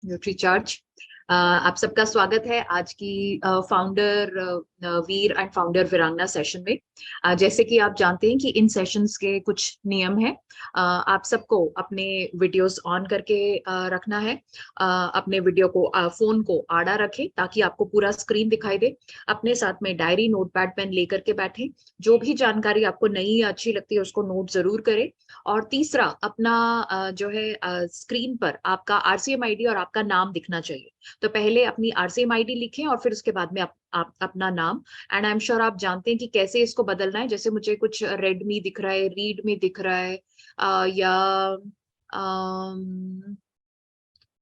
Nutricharge. आप सबका स्वागत है आज की फाउंडर वीर एंड फाउंडर वीरांगना सेशन में। जैसे कि आप जानते हैं कि इन सेशंस के कुछ नियम हैं। आप सबको अपने वीडियोस ऑन करके रखना है। अपने वीडियो को फोन को आड़ा रखें ताकि आपको पूरा स्क्रीन दिखाई दे। अपने साथ में डायरी नोटपैड पेन लेकर के बैठें। जो भी जानकारी आपको नई या अच्छी लगती है उसको नोट जरूर करें। और तीसरा, अपना जो है स्क्रीन पर आपका आरसीएम आईडी और आपका नाम दिखना चाहिए। तो पहले अपनी आरसीएम आईडी लिखें और फिर उसके बाद में आप अपना नाम। एंड आई एम श्योर आप जानते हैं कि कैसे इसको बदलना है। जैसे मुझे कुछ रेड में दिख रहा है, रीड में दिख रहा है, या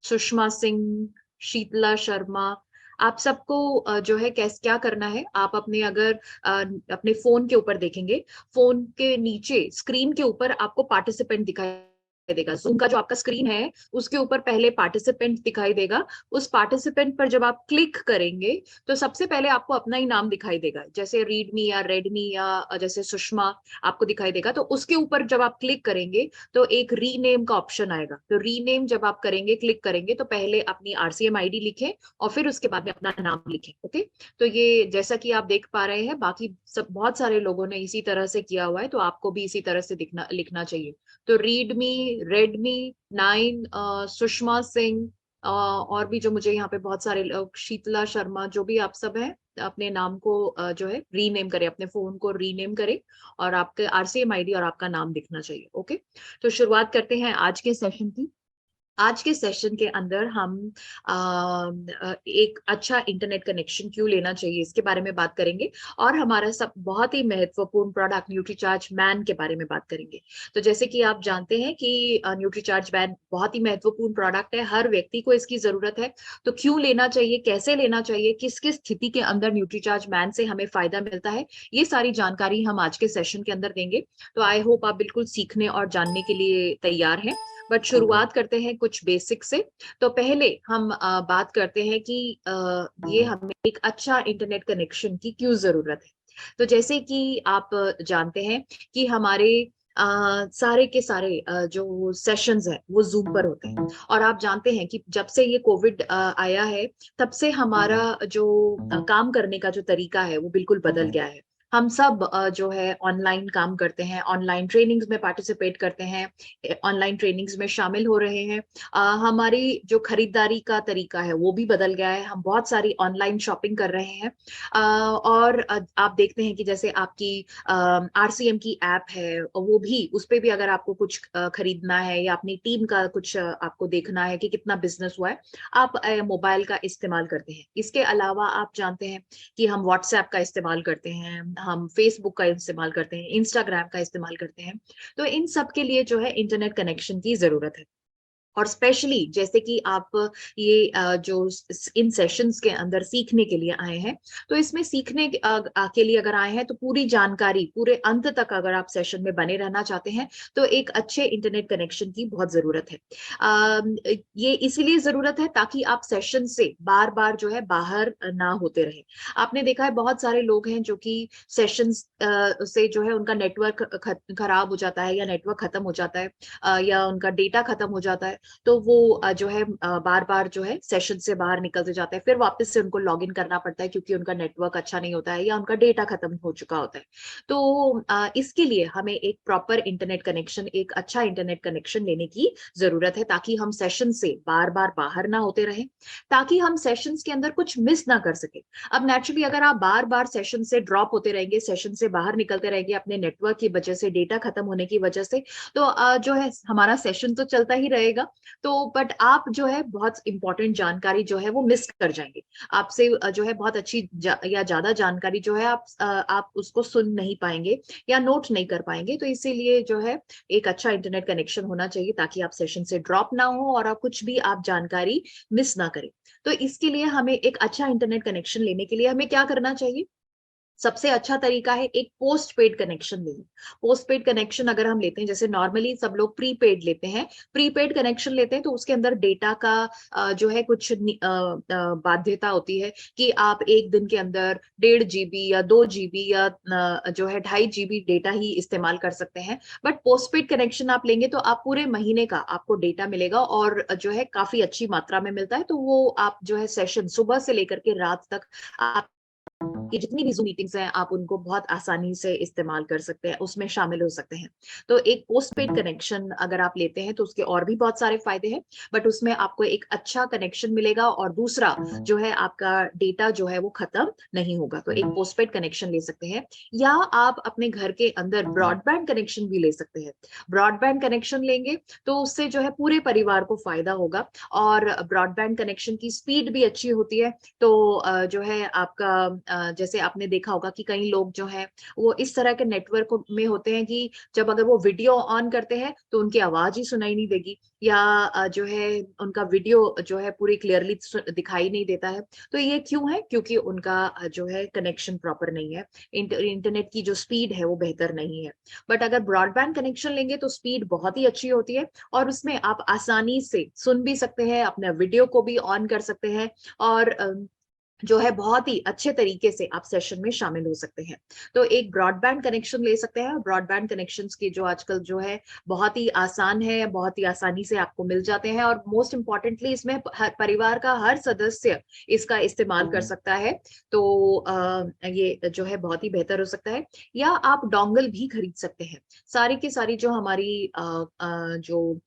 सुषमा सिंह, शीतला शर्मा। आप सबको जो है कैसे क्या करना है, आप अपने अगर अपने फोन के ऊपर देखेंगे, फोन के नीचे स्क्रीन के ऊपर आपको पार्टिसिपेंट दिखाई देगा। जूम का जो आपका स्क्रीन है उसके ऊपर पहले पार्टिसिपेंट दिखाई देगा। उस पार्टिसिपेंट पर जब आप क्लिक करेंगे तो सबसे पहले आपको अपना ही नाम दिखाई देगा, जैसे रीड मी या रेड मी या जैसे सुषमा आपको दिखाई देगा। तो उसके ऊपर जब आप क्लिक करेंगे तो एक रीनेम का ऑप्शन आएगा। तो रीनेम जब आप करेंगे, क्लिक करेंगे, तो पहले अपनी आरसीएम आईडी लिखें और फिर उसके बाद में अपना नाम लिखें। ओके, तो ये जैसा कि आप देख पा रहे हैं, बाकी सब बहुत सारे लोगों ने इसी तरह से किया हुआ है, तो आपको भी इसी तरह से लिखना चाहिए। तो रीड मी, रेडमी 9, सुषमा सिंह, और भी जो मुझे यहाँ पे बहुत सारे लोग, शीतला शर्मा, जो भी आप सब हैं, अपने नाम को जो है रीनेम करें, अपने फोन को रीनेम करें और आपके आरसीएम आईडी और आपका नाम दिखना चाहिए। ओके, तो शुरुआत करते हैं आज के सेशन की। आज के सेशन के अंदर हम एक अच्छा इंटरनेट कनेक्शन क्यों लेना चाहिए इसके बारे में बात करेंगे। और हमारा सब बहुत ही महत्वपूर्ण प्रोडक्ट न्यूट्रीचार्ज मैन के बारे में बात करेंगे। तो जैसे कि आप जानते हैं कि न्यूट्रीचार्ज मैन बहुत ही महत्वपूर्ण प्रोडक्ट है, हर व्यक्ति को इसकी जरूरत है। तो क्यों लेना चाहिए, कैसे लेना चाहिए, किस किस स्थिति के अंदर न्यूट्रीचार्ज मैन से हमें फायदा मिलता है, ये सारी जानकारी हम आज के सेशन के अंदर देंगे। तो आई होप आप बिल्कुल सीखने और जानने के लिए तैयार हैं। बट शुरुआत करते हैं कुछ बेसिक से। तो पहले हम बात करते हैं कि ये हमें एक अच्छा इंटरनेट कनेक्शन की क्यों जरूरत है। तो जैसे कि आप जानते हैं कि हमारे सारे के सारे जो सेशंस है वो जूम पर होते हैं। और आप जानते हैं कि जब से ये कोविड आया है तब से हमारा जो काम करने का जो तरीका है वो बिल्कुल बदल गया है। हम सब जो है ऑनलाइन काम करते हैं, ऑनलाइन ट्रेनिंग्स में पार्टिसिपेट करते हैं, ऑनलाइन ट्रेनिंग्स में शामिल हो रहे हैं। हमारी जो खरीदारी का तरीका है वो भी बदल गया है, हम बहुत सारी ऑनलाइन शॉपिंग कर रहे हैं। और आप देखते हैं कि जैसे आपकी आरसीएम की ऐप है, वो भी, उस पे भी अगर आपको कुछ खरीदना है या अपनी टीम का कुछ आपको देखना है कि कितना बिजनेस हुआ है, आप मोबाइल का इस्तेमाल करते हैं। इसके अलावा आप जानते हैं कि हम व्हाट्सएप का इस्तेमाल करते हैं, हम फेसबुक का इस्तेमाल करते हैं, इंस्टाग्राम का इस्तेमाल करते हैं। तो इन सब के लिए जो है इंटरनेट कनेक्शन की जरूरत है। और स्पेशली जैसे कि आप ये जो इन सेशंस के अंदर सीखने के लिए आए हैं, तो इसमें सीखने के लिए अगर आए हैं तो पूरी जानकारी, पूरे अंत तक अगर आप सेशन में बने रहना चाहते हैं तो एक अच्छे इंटरनेट कनेक्शन की बहुत जरूरत है। ये इसीलिए जरूरत है ताकि आप सेशन से बार बार जो है बाहर ना होते रहे। आपने देखा है बहुत सारे लोग हैं जो कि सेशंस से जो है उनका नेटवर्क खराब हो जाता है या नेटवर्क खत्म हो जाता है, या उनका डेटा खत्म हो जाता है। तो वो जो है बार बार जो है सेशन से बाहर निकलते जाते हैं, फिर वापस से उनको लॉग इन करना पड़ता है क्योंकि उनका नेटवर्क अच्छा नहीं होता है या उनका डेटा खत्म हो चुका होता है। तो इसके लिए हमें एक प्रॉपर इंटरनेट कनेक्शन, एक अच्छा इंटरनेट कनेक्शन लेने की जरूरत है ताकि हम सेशन से बार बार बाहर ना होते रहे, ताकि हम सेशंस के अंदर कुछ मिस ना कर सके। अब नेचुरली अगर आप बार बार सेशन से ड्रॉप होते रहेंगे, सेशन से बाहर निकलते रहेंगे अपने नेटवर्क की वजह से, डेटा खत्म होने की वजह से, तो जो है हमारा सेशन तो चलता ही रहेगा, तो बट आप जो है बहुत इंपॉर्टेंट जानकारी जो है वो मिस कर जाएंगे। आपसे जो है बहुत अच्छी या ज्यादा जानकारी जो है आप उसको सुन नहीं पाएंगे या नोट नहीं कर पाएंगे। तो इसीलिए जो है एक अच्छा इंटरनेट कनेक्शन होना चाहिए ताकि आप सेशन से ड्रॉप ना हो और आप कुछ भी आप जानकारी मिस ना करें। तो इसके लिए हमें एक अच्छा इंटरनेट कनेक्शन लेने के लिए हमें क्या करना चाहिए? सबसे अच्छा तरीका है एक पोस्ट पेड कनेक्शन लेना। पोस्ट पेड कनेक्शन अगर हम लेते हैं, जैसे नॉर्मली सब लोग प्रीपेड लेते हैं, प्रीपेड कनेक्शन लेते हैं तो उसके अंदर डेटा का जो है कुछ बाध्यता होती है कि आप एक दिन के अंदर 1.5 GB या 2 GB या जो है 2.5 GB डेटा ही इस्तेमाल कर सकते हैं। बट पोस्ट पेड कनेक्शन आप लेंगे तो आप पूरे महीने का आपको डेटा मिलेगा और जो है काफी अच्छी मात्रा में मिलता है। तो वो आप जो है सेशन सुबह से लेकर के रात तक आप कि जितनी भी ज़ूम मीटिंग्स हैं आप उनको बहुत आसानी से इस्तेमाल कर सकते हैं, उसमें शामिल हो सकते हैं। तो एक पोस्टपेड कनेक्शन अगर आप लेते हैं तो उसके और भी बहुत सारे फायदे हैं, बट उसमें आपको एक अच्छा कनेक्शन मिलेगा और दूसरा जो है आपका डेटा जो है वो खत्म नहीं होगा। तो एक पोस्टपेड कनेक्शन ले सकते हैं या आप अपने घर के अंदर ब्रॉडबैंड कनेक्शन भी ले सकते हैं। ब्रॉडबैंड कनेक्शन लेंगे तो उससे जो है पूरे परिवार को फायदा होगा और ब्रॉडबैंड कनेक्शन की स्पीड भी अच्छी होती है। तो जो है आपका जैसे आपने देखा होगा कि कई लोग जो हैं वो इस तरह के नेटवर्क में होते हैं कि जब अगर वो वीडियो ऑन करते हैं तो उनकी आवाज ही सुनाई नहीं देगी या जो है उनका वीडियो जो है पूरी क्लियरली दिखाई नहीं देता है। तो ये क्यों है? क्योंकि उनका जो है कनेक्शन प्रॉपर नहीं है, इंटरनेट की जो स्पीड है वो बेहतर नहीं है। बट अगर ब्रॉडबैंड कनेक्शन लेंगे तो स्पीड बहुत ही अच्छी होती है और उसमें आप आसानी से सुन भी सकते हैं, अपना वीडियो को भी ऑन कर सकते हैं और जो है बहुत ही अच्छे तरीके से आप सेशन में शामिल हो सकते हैं। तो एक ब्रॉडबैंड कनेक्शन ले सकते हैं। ब्रॉडबैंड कनेक्शंस की जो आजकल जो है बहुत ही आसान है, बहुत ही आसानी से आपको मिल जाते हैं और मोस्ट इम्पोर्टेंटली इसमें हर परिवार का हर सदस्य इसका इस्तेमाल कर सकता है। तो ये जो है बहुत ही बेहतर हो सकता है। या आप डोंगल भी खरीद सकते हैं। सारी की सारी जो हमारी जो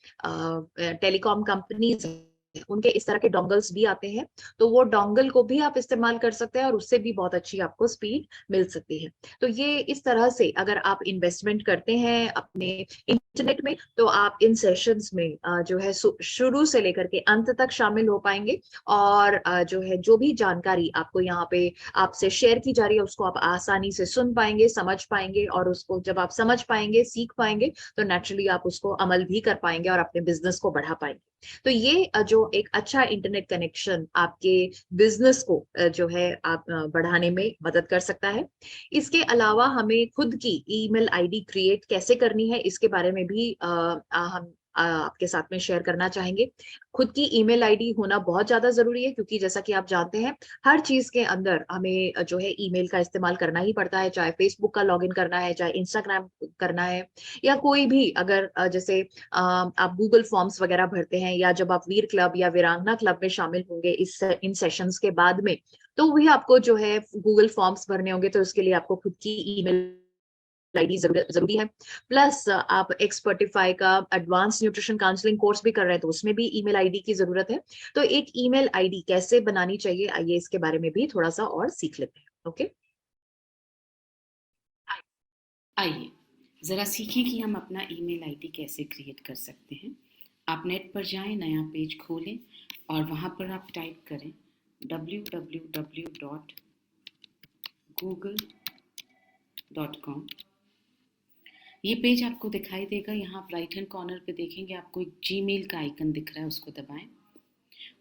टेलीकॉम कंपनीज हैं उनके इस तरह के डोंगल्स भी आते हैं। तो वो डोंगल को भी आप इस्तेमाल कर सकते हैं और उससे भी बहुत अच्छी आपको स्पीड मिल सकती है। तो ये इस तरह से अगर आप इन्वेस्टमेंट करते हैं अपने इंटरनेट में तो आप इन सेशंस में जो है शुरू से लेकर के अंत तक शामिल हो पाएंगे और जो है जो भी जानकारी आपको यहाँ पे आपसे शेयर की जा रही है उसको आप आसानी से सुन पाएंगे, समझ पाएंगे और उसको जब आप समझ पाएंगे, सीख पाएंगे तो नेचुरली आप उसको अमल भी कर पाएंगे और अपने बिजनेस को बढ़ा पाएंगे। तो ये जो एक अच्छा इंटरनेट कनेक्शन आपके बिजनेस को जो है आप बढ़ाने में मदद कर सकता है। इसके अलावा हमें खुद की ईमेल आईडी क्रिएट कैसे करनी है इसके बारे में भी हम आपके साथ में शेयर करना चाहेंगे। खुद की ईमेल आईडी होना बहुत ज्यादा जरूरी है क्योंकि जैसा कि आप जानते हैं हर चीज के अंदर हमें जो है ईमेल का इस्तेमाल करना ही पड़ता है, चाहे फेसबुक का लॉगिन करना है, चाहे इंस्टाग्राम करना है या कोई भी अगर जैसे आप गूगल फॉर्म्स वगैरह भरते हैं या जब आप वीर क्लब या वीरांगना क्लब में शामिल होंगे इस इन सेशंस के बाद में तो भी आपको जो है गूगल फॉर्म्स भरने होंगे। तो उसके लिए आपको खुद की ईमेल आईडी जरूरी है। प्लस आप एक्सपर्टिफाई का एडवांस न्यूट्रिशन काउंसलिंग कोर्स भी कर रहे हैं तो उसमें भी ईमेल आईडी की जरूरत है। तो एक ईमेल आईडी कैसे बनानी चाहिए आइए इसके बारे में भी थोड़ा सा और सीख लेते हैं। ओके, आइए ज़रा सीखें कि हम अपना ईमेल आईडी कैसे क्रिएट कर सकते हैं। आप नेट पर जाएं, नया पेज खोलें और वहाँ पर आप टाइप करें www.google.com। ये पेज आपको दिखाई देगा। यहाँ आप राइट हैंड कॉर्नर पे देखेंगे आपको एक जीमेल का आइकन दिख रहा है, उसको दबाएं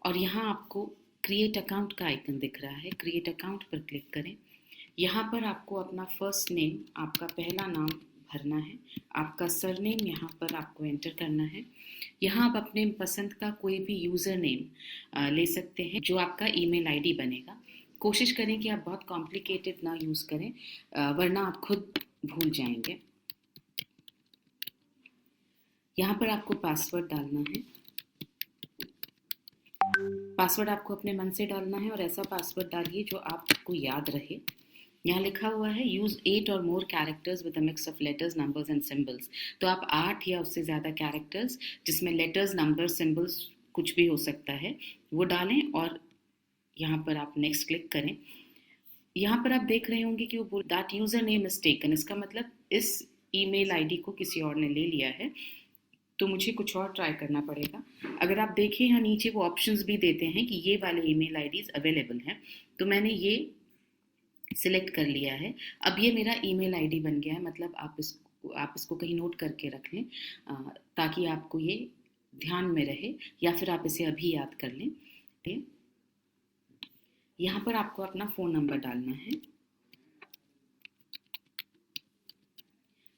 और यहाँ आपको क्रिएट अकाउंट का आइकन दिख रहा है, क्रिएट अकाउंट पर क्लिक करें। यहाँ पर आपको अपना फर्स्ट नेम, आपका पहला नाम भरना है, आपका सरनेम यहाँ पर आपको एंटर करना है। यहाँ आप अपने पसंद का कोई भी यूज़र नेम ले सकते हैं जो आपका ईमेल आईडी बनेगा। कोशिश करें कि आप बहुत कॉम्प्लिकेटेड ना यूज़ करें वरना आप खुद भूल जाएंगे। यहाँ पर आपको पासवर्ड डालना है। पासवर्ड आपको अपने मन से डालना है और ऐसा पासवर्ड डालिए जो आपको याद रहे। यहाँ लिखा हुआ है यूज 8 और more characters with a mix of letters, numbers and symbols. तो आप 8 या उससे ज़्यादा कैरेक्टर्स जिसमें लेटर्स, नंबर्स, सिंबल्स कुछ भी हो सकता है वो डालें और यहाँ पर आप नेक्स्ट क्लिक करें। यहाँ पर आप देख रहे होंगे कि वो बोल that user name is taken. इसका मतलब इस ईमेल आईडी को किसी और ने ले लिया है, तो मुझे कुछ और ट्राई करना पड़ेगा। अगर आप देखें यहाँ नीचे वो ऑप्शंस भी देते हैं कि ये वाले ईमेल आईडीज अवेलेबल हैं, तो मैंने ये सिलेक्ट कर लिया है। अब ये मेरा ईमेल आईडी बन गया है। मतलब आप इसको कहीं नोट करके रख लें ताकि आपको ये ध्यान में रहे या फिर आप इसे अभी याद कर लें। यहाँ पर आपको अपना फ़ोन नंबर डालना है।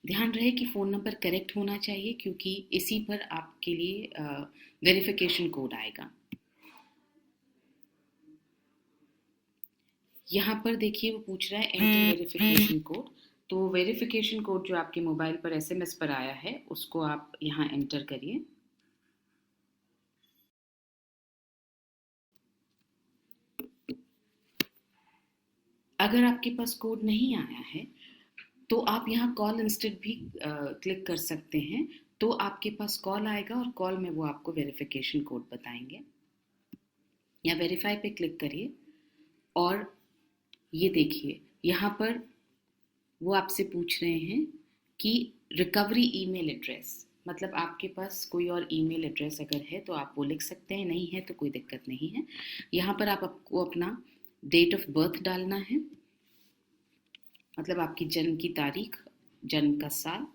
ध्यान रहे कि फ़ोन नंबर करेक्ट होना चाहिए, क्योंकि इसी पर आपके लिए वेरिफिकेशन कोड आएगा। यहाँ पर देखिए वो पूछ रहा है एंटर वेरिफिकेशन कोड। तो वेरिफिकेशन कोड जो आपके मोबाइल पर एसएमएस पर आया है उसको आप यहाँ एंटर करिए। अगर आपके पास कोड नहीं आया है तो आप यहाँ कॉल इंस्टेड भी क्लिक कर सकते हैं। तो आपके पास कॉल आएगा और कॉल में वो आपको वेरिफिकेशन कोड बताएंगे। या वेरीफाई पे क्लिक करिए और ये देखिए यहाँ पर वो आपसे पूछ रहे हैं कि रिकवरी ईमेल एड्रेस, मतलब आपके पास कोई और ईमेल एड्रेस अगर है तो आप वो लिख सकते हैं, नहीं है तो कोई दिक्कत नहीं है। यहाँ पर आपको अपना डेट ऑफ बर्थ डालना है, मतलब आपकी जन्म की तारीख, जन्म का साल।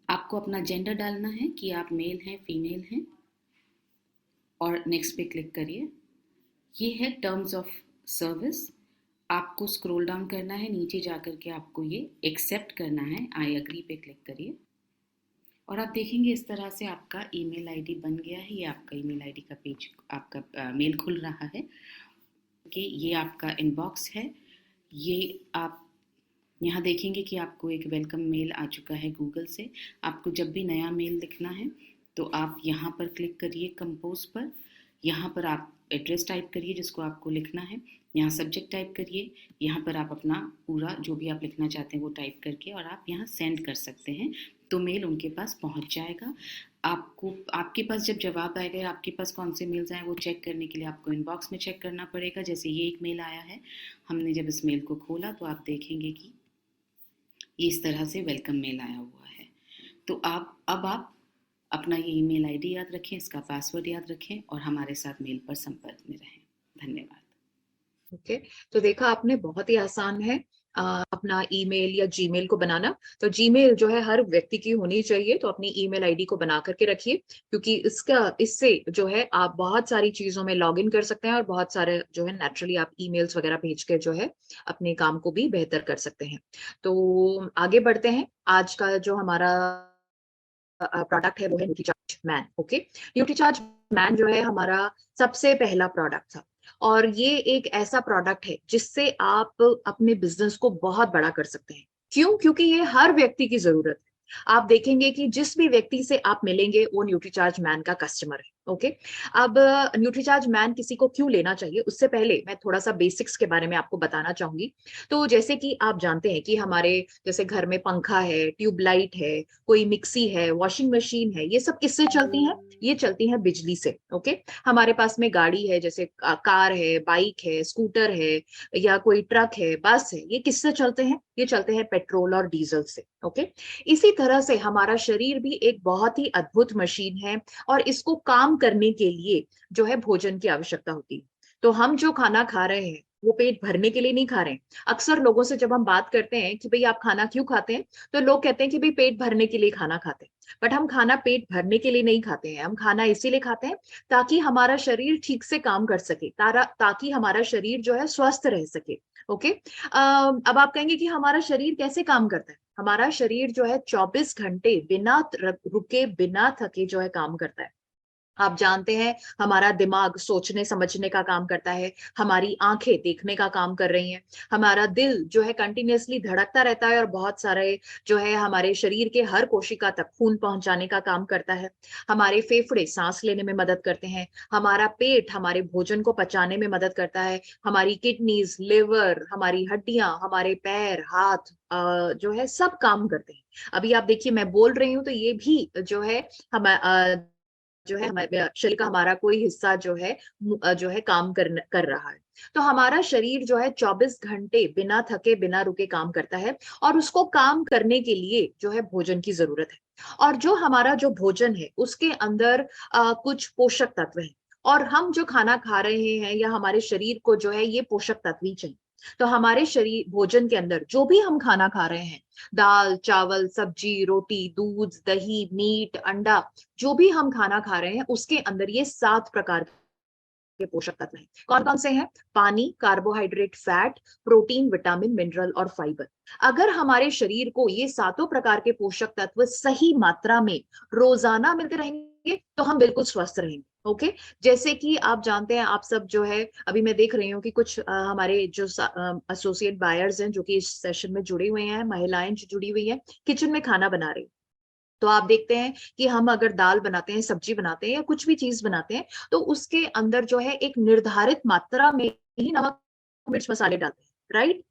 आपको अपना जेंडर डालना है कि आप मेल हैं फीमेल हैं, और नेक्स्ट पे क्लिक करिए। ये है टर्म्स ऑफ सर्विस। आपको स्क्रॉल डाउन करना है, नीचे जाकर के आपको ये एक्सेप्ट करना है, आई एग्री पे क्लिक करिए। और आप देखेंगे इस तरह से आपका ईमेल आईडी बन गया है। ये आपका ईमेल आईडी का पेज, आपका मेल खुल रहा है कि ये आपका इनबॉक्स है। ये आप यहाँ देखेंगे कि आपको एक वेलकम मेल आ चुका है गूगल से। आपको जब भी नया मेल लिखना है तो आप यहाँ पर क्लिक करिए कंपोज पर। यहाँ पर आप एड्रेस टाइप करिए जिसको आपको लिखना है, यहाँ सब्जेक्ट टाइप करिए, यहाँ पर आप अपना पूरा जो भी आप लिखना चाहते हैं वो टाइप करके और आप यहाँ सेंड कर सकते हैं। तो मेल उनके पास पहुँच जाएगा। आपको आपके पास जब जवाब आएगा, आपके पास कौन से मेल्स आए वो चेक करने के लिए आपको इनबॉक्स में चेक करना पड़ेगा। जैसे ये एक मेल आया है, हमने जब इस मेल को खोला तो आप देखेंगे कि ये इस तरह से वेलकम मेल आया हुआ है। तो आप अपना ये ईमेल आईडी याद रखें, इसका पासवर्ड याद रखें और हमारे साथ मेल पर संपर्क में रहें। धन्यवाद। ओके, तो देखा आपने, बहुत ही आसान है अपना ईमेल या जीमेल को बनाना। तो जीमेल जो है हर व्यक्ति की होनी चाहिए, तो अपनी ईमेल आईडी को बना करके रखिए, क्योंकि इससे जो है आप बहुत सारी चीजों में लॉग इन कर सकते हैं और बहुत सारे जो है नेचुरली आप ईमेल्स वगैरह भेज के जो है अपने काम को भी बेहतर कर सकते हैं। तो आगे बढ़ते हैं। आज का जो हमारा प्रोडक्ट है वो है Nutricharge man. Okay, Nutricharge man जो है हमारा सबसे पहला प्रोडक्ट था, और ये एक ऐसा प्रोडक्ट है जिससे आप अपने बिजनेस को बहुत बड़ा कर सकते हैं। क्यों? क्योंकि ये हर व्यक्ति की जरूरत है। आप देखेंगे कि जिस भी व्यक्ति से आप मिलेंगे वो न्यूट्रीचार्ज मैन का कस्टमर है। ओके, अब न्यूट्रीचार्ज मैन किसी को क्यों लेना चाहिए, उससे पहले मैं थोड़ा सा बेसिक्स के बारे में आपको बताना चाहूंगी। तो जैसे कि आप जानते हैं कि हमारे जैसे घर में पंखा है, ट्यूबलाइट है, कोई मिक्सी है, वॉशिंग मशीन है, ये सब किससे चलती हैं? ये चलती हैं बिजली से। ओके, हमारे पास में गाड़ी है, जैसे कार है, बाइक है, स्कूटर है, या कोई ट्रक है, बस है, ये किससे चलते हैं? ये चलते हैं पेट्रोल और डीजल से। ओके, इसी तरह से हमारा शरीर भी एक बहुत ही अद्भुत मशीन है, और इसको काम करने के लिए जो है भोजन की आवश्यकता होती है। तो हम जो खाना खा रहे हैं वो पेट भरने के लिए नहीं खा रहे हैं। अक्सर लोगों से जब हम बात करते हैं कि भाई आप खाना क्यों खाते हैं, तो लोग कहते हैं कि भाई पेट भरने के लिए खाना खाते हैं। बट हम खाना पेट भरने के लिए नहीं खाते हैं, हम खाना इसीलिए खाते हैं ताकि हमारा शरीर ठीक से काम कर सके, ताकि हमारा शरीर जो है स्वस्थ रह सके। ओके, अब आप कहेंगे कि हमारा शरीर कैसे काम करता है? हमारा शरीर जो है 24 घंटे बिना रुके बिना थके जो है काम करता है। आप जानते हैं हमारा दिमाग सोचने समझने का काम करता है, हमारी आंखें देखने का काम कर रही हैं, हमारा दिल जो है कंटिन्यूअसली धड़कता रहता है और बहुत सारे जो है हमारे शरीर के हर कोशिका तक खून पहुंचाने का काम करता है, हमारे फेफड़े सांस लेने में मदद करते हैं, हमारा पेट हमारे भोजन को पचाने में मदद करता है, हमारी किडनीज, लिवर, हमारी हड्डियां, हमारे पैर, हाथ जो है सब काम करते हैं। अभी आप देखिए मैं बोल रही हूँ तो ये भी जो है हम जो है हमारे शरीर का हमारा कोई हिस्सा जो है काम कर रहा है। तो हमारा शरीर जो है 24 घंटे बिना थके बिना रुके काम करता है, और उसको काम करने के लिए जो है भोजन की जरूरत है। और जो हमारा जो भोजन है उसके अंदर कुछ पोषक तत्व हैं, और हम जो खाना खा रहे हैं या हमारे शरीर को जो है ये पोषक तत्व ही चाहिए। तो हमारे शरीर भोजन के अंदर जो भी हम खाना खा रहे हैं, दाल, चावल, सब्जी, रोटी, दूध, दही, मीट, अंडा, जो भी हम खाना खा रहे हैं उसके अंदर ये 7 प्रकार के पोषक तत्व हैं। कौन कौन से हैं? पानी, carbohydrate, fat, protein, vitamin, mineral और फाइबर। अगर हमारे शरीर को ये सातों प्रकार के पोषक तत्व सही मात्रा में रोजाना मिलते रहेंगे तो हम बिल्कुल स्वस्थ रहेंगे। ओके, जैसे कि आप जानते हैं, आप सब जो है, अभी मैं देख रही हूँ कि कुछ हमारे जो एसोसिएट बायर्स हैं जो कि इस सेशन में जुड़े हुए हैं, महिलाएं जो जुड़ी हुई हैं, किचन में खाना बना रही हैं। तो आप देखते हैं कि हम अगर दाल बनाते हैं, सब्जी बनाते हैं या कुछ भी चीज बनाते हैं, तो उसके अंदर जो है एक निर्धारित मात्रा में ही नमक, मिर्च, मसाले डालते हैं, राइट।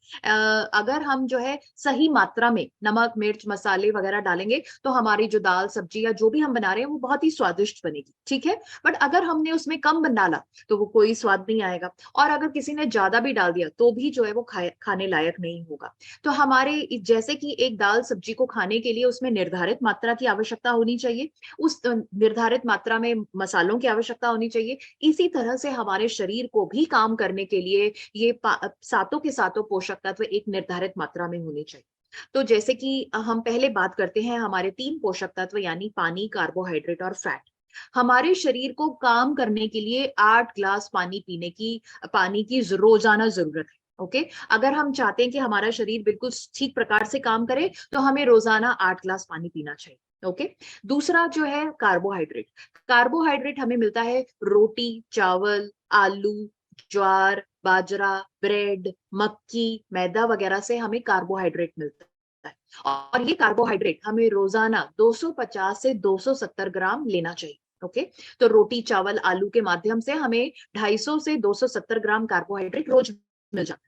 अगर हम जो है सही मात्रा में नमक, मिर्च, मसाले वगैरह डालेंगे तो हमारी जो दाल, सब्जी या जो भी हम बना रहे हैं वो बहुत ही स्वादिष्ट बनेगी, ठीक है। बट अगर हमने उसमें कम डाला तो वो कोई स्वाद नहीं आएगा, और अगर किसी ने ज्यादा भी डाल दिया तो भी जो है वो खाने लायक नहीं होगा। तो हमारे जैसे कि एक दाल सब्जी को खाने के लिए उसमें निर्धारित मात्रा की आवश्यकता होनी चाहिए, उस निर्धारित मात्रा में मसालों की आवश्यकता होनी चाहिए, इसी तरह से हमारे शरीर को भी काम करने के लिए ये सातों के सातों पोषक तत्व एक निर्धारित मात्रा में होने चाहिए। तो जैसे कि हम पहले बात करते हैं हमारे तीन पोषक तत्व यानी पानी, कार्बोहाइड्रेट और फैट। हमारे शरीर को काम करने के लिए 8 ग्लास पानी की रोजाना जरूरत है। ओके, अगर हम चाहते हैं कि हमारा शरीर बिल्कुल ठीक प्रकार से काम करे तो हमें रोजाना 8 ग्लास पानी पीना चाहिए। ओके, दूसरा जो है कार्बोहाइड्रेट। कार्बोहाइड्रेट हमें मिलता है रोटी, चावल, आलू, ज्वार, बाजरा, ब्रेड, मक्की, मैदा वगैरह से हमें कार्बोहाइड्रेट मिलता है। और ये कार्बोहाइड्रेट हमें रोजाना 250 से 270 ग्राम लेना चाहिए। ओके, तो रोटी, चावल, आलू के माध्यम से हमें 250 से 270 ग्राम कार्बोहाइड्रेट रोज मिल जाता है।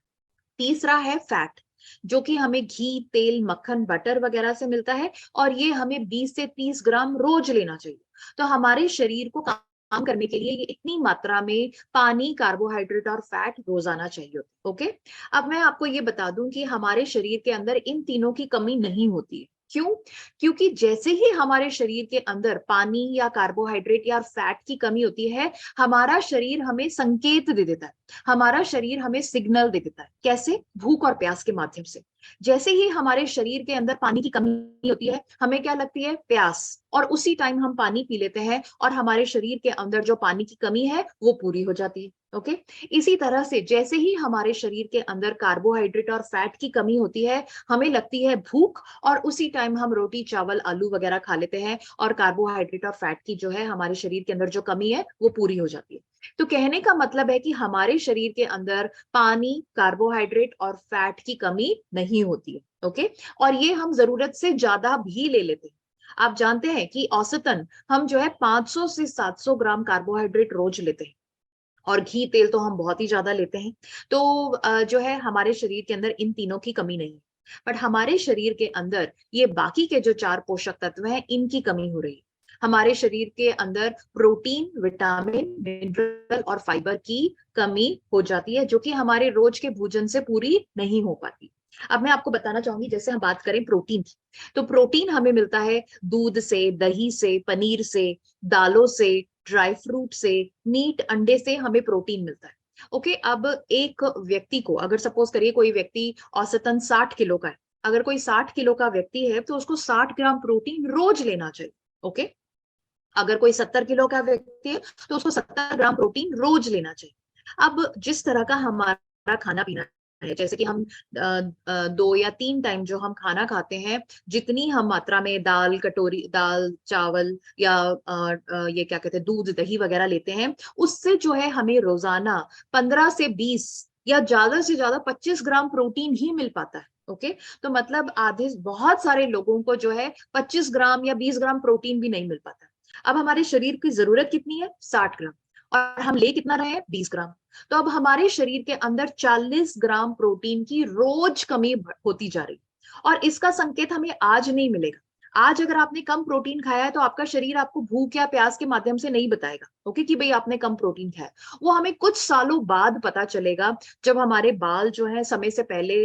तीसरा है फैट, जो कि हमें घी, तेल, मक्खन, बटर वगैरह से मिलता है, और ये हमें 20 से 30 ग्राम रोज लेना चाहिए। तो हमारे शरीर को काम करने के लिए ये इतनी मात्रा में पानी, कार्बोहाइड्रेट और फैट रोजाना चाहिए। ओके, अब मैं आपको ये बता दूं कि हमारे शरीर के अंदर इन तीनों की कमी नहीं होती है। क्यों? क्योंकि जैसे ही हमारे शरीर के अंदर पानी या कार्बोहाइड्रेट या फैट की कमी होती है, हमारा शरीर हमें संकेत दे देता है, हमारा शरीर हमें सिग्नल दे देता है। कैसे? भूख और प्यास के माध्यम से। जैसे ही हमारे शरीर के अंदर पानी की कमी होती है, हमें क्या लगती है? प्यास, और उसी टाइम हम पानी पी लेते हैं और हमारे शरीर के अंदर जो पानी की कमी है वो पूरी हो जाती है। ओके, इसी तरह से जैसे ही हमारे शरीर के अंदर कार्बोहाइड्रेट और फैट की कमी होती है, हमें लगती है भूख, और उसी टाइम हम रोटी, चावल, आलू वगैरह खा लेते हैं और कार्बोहाइड्रेट और फैट की जो है हमारे शरीर के अंदर जो कमी है वो पूरी हो जाती है। तो कहने का मतलब है कि हमारे शरीर के अंदर पानी, कार्बोहाइड्रेट और फैट की कमी नहीं होती है। ओके, और ये हम जरूरत से ज्यादा भी ले लेते हैं। आप जानते हैं कि औसतन हम जो है 500 से 700 ग्राम कार्बोहाइड्रेट रोज लेते हैं, और घी, तेल तो हम बहुत ही ज्यादा लेते हैं। तो जो है हमारे शरीर के अंदर इन तीनों की कमी नहीं है, बट हमारे शरीर के अंदर ये बाकी के जो 4 पोषक तत्व हैं इनकी कमी हो रही है। हमारे शरीर के अंदर प्रोटीन, विटामिन, मिनरल और फाइबर की कमी हो जाती है, जो कि हमारे रोज के भोजन से पूरी नहीं हो पाती। अब मैं आपको बताना चाहूंगी, जैसे हम बात करें प्रोटीन की, तो प्रोटीन हमें मिलता है दूध से, दही से, पनीर से, दालों से, ड्राई फ्रूट से, मीट, अंडे से हमें प्रोटीन मिलता है। ओके, अब एक व्यक्ति को, अगर सपोज करिए कोई व्यक्ति औसतन 60 किलो का है, अगर कोई 60 किलो का व्यक्ति है तो उसको 60 ग्राम प्रोटीन रोज लेना चाहिए। ओके, अगर कोई 70 किलो का व्यक्ति है तो उसको 70 ग्राम प्रोटीन रोज लेना चाहिए। अब जिस तरह का हमारा खाना पीना है, जैसे कि हम 2 या 3 टाइम जो हम खाना खाते हैं, जितनी हम मात्रा में दाल, कटोरी दाल, चावल या ये क्या कहते हैं, दूध, दही वगैरह लेते हैं, उससे जो है हमें रोजाना 15 से 20 या ज्यादा से ज्यादा 25 ग्राम प्रोटीन ही मिल पाता है। ओके, तो मतलब आधे, बहुत सारे लोगों को जो है 25 ग्राम या 20 ग्राम प्रोटीन भी नहीं मिल पाता। अब हमारे शरीर की जरूरत कितनी है? 60 ग्राम, और हम ले कितना रहे हैं? 20 ग्राम। तो अब हमारे शरीर के अंदर 40 ग्राम प्रोटीन की रोज कमी होती जा रही है, और इसका संकेत हमें आज नहीं मिलेगा। आज अगर आपने कम प्रोटीन खाया है तो आपका शरीर आपको भूख या प्यास के माध्यम से नहीं बताएगा, ओके, कि भाई आपने कम प्रोटीन खाया। वो हमें कुछ सालों बाद पता चलेगा, जब हमारे बाल जो है समय से पहले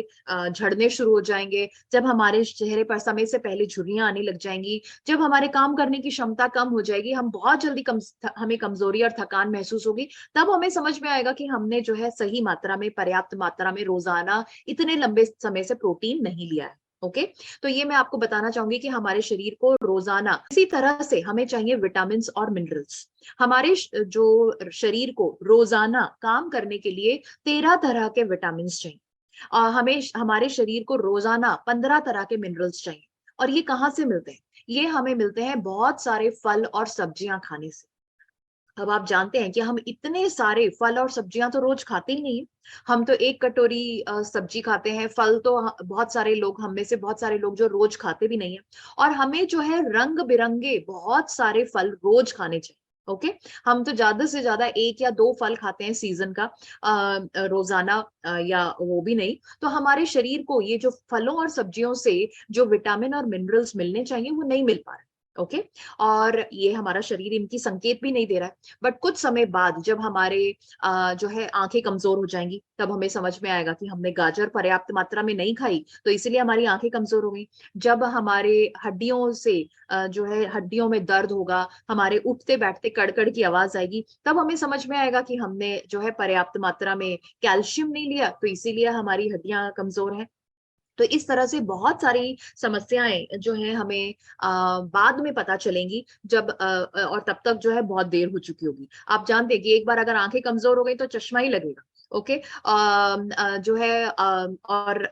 झड़ने शुरू हो जाएंगे, जब हमारे चेहरे पर समय से पहले झुर्रियां आने लग जाएंगी, जब हमारे काम करने की क्षमता कम हो जाएगी, हम बहुत जल्दी हमें कमजोरी और थकान महसूस होगी, तब हमें समझ में आएगा कि हमने जो है सही मात्रा में, पर्याप्त मात्रा में रोजाना इतने लंबे समय से प्रोटीन नहीं लिया है। ओके। तो ये मैं आपको बताना चाहूंगी कि हमारे शरीर को रोजाना इसी तरह से हमें चाहिए विटामिन और मिनरल्स। हमारे जो शरीर को रोजाना काम करने के लिए 13 तरह के विटामिन चाहिए, और हमें हमारे शरीर को रोजाना 15 तरह के मिनरल्स चाहिए। और ये कहाँ से मिलते हैं? ये हमें मिलते हैं बहुत सारे फल और सब्जियां खाने से। अब आप जानते हैं कि हम इतने सारे फल और सब्जियां तो रोज खाते ही नहीं है। हम तो एक कटोरी सब्जी खाते हैं, फल तो बहुत सारे लोग, हम में से बहुत सारे लोग जो रोज खाते भी नहीं है। और हमें जो है रंग बिरंगे बहुत सारे फल रोज खाने चाहिए। ओके। हम तो ज्यादा से ज्यादा एक या दो फल खाते हैं सीजन का, रोजाना, या वो भी नहीं। तो हमारे शरीर को ये जो फलों और सब्जियों से जो विटामिन और मिनरल्स मिलने चाहिए वो नहीं मिल पा रहे। ओके। और ये हमारा शरीर इनकी संकेत भी नहीं दे रहा है। बट कुछ समय बाद जब हमारे जो है आंखें कमजोर हो जाएंगी, तब हमें समझ में आएगा कि हमने गाजर पर्याप्त मात्रा में नहीं खाई, तो इसलिए हमारी आंखें कमजोर हो गई। जब हमारे हड्डियों से जो है हड्डियों में दर्द होगा, हमारे उठते बैठते कड़कड़ की आवाज आएगी, तब हमें समझ में आएगा कि हमने जो है पर्याप्त मात्रा में कैल्शियम नहीं लिया, तो इसीलिए हमारी हड्डियां कमजोर हैं। तो इस तरह से बहुत सारी समस्याएं जो है हमें बाद में पता चलेंगी, जब और तब तक जो है बहुत देर हो चुकी होगी। आप जानते हैं कि एक बार अगर आंखें कमजोर हो गई तो चश्मा ही लगेगा। ओके। जो है और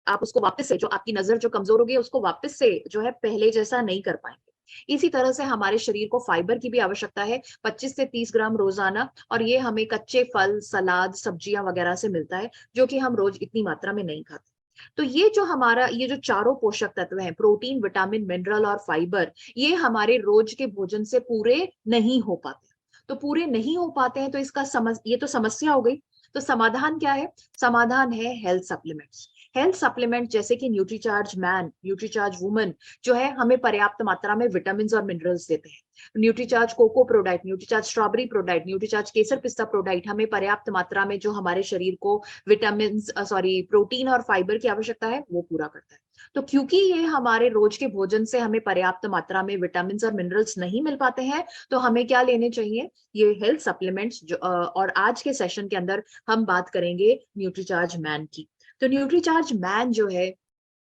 आप उसको वापस से, जो आपकी नजर जो कमजोर हो गई है, उसको वापस से जो है पहले जैसा नहीं कर पाएंगे। इसी तरह से हमारे शरीर को फाइबर की भी आवश्यकता है, 25 से 30 ग्राम रोजाना। और ये हमें कच्चे फल, सलाद, सब्जियां वगैरह से मिलता है, जो कि हम रोज इतनी मात्रा में नहीं खाते। तो ये जो हमारा ये जो चारों पोषक तत्व हैं, प्रोटीन, विटामिन, मिनरल और फाइबर, ये हमारे रोज के भोजन से पूरे नहीं हो पाते। तो पूरे नहीं हो पाते हैं तो इसका ये तो समस्या हो गई। तो समाधान क्या है? समाधान है हेल्थ सप्लीमेंट्स। हेल्थ सप्लीमेंट जैसे कि न्यूट्रीचार्ज मैन, न्यूट्रीचार्ज वुमन, जो है हमें पर्याप्त मात्रा में विटामिन और मिनरल्स देते हैं। Nutricharge cocoa ProDiet, Nutricharge strawberry ProDiet, Nutricharge kesar pista ProDiet हमें पर्याप्त मात्रा में जो हमारे शरीर को विटामिन सॉरी प्रोटीन और फाइबर की आवश्यकता है वो पूरा करता है। तो क्योंकि ये हमारे रोज के भोजन से हमें पर्याप्त मात्रा में विटामिन और मिनरल्स नहीं मिल पाते हैं, तो हमें क्या लेने चाहिए? ये हेल्थ सप्लीमेंट्स जो और आज के सेशन के अंदर हम बात करेंगे न्यूट्रीचार्ज मैन की। तो न्यूट्रीचार्ज मैन जो है,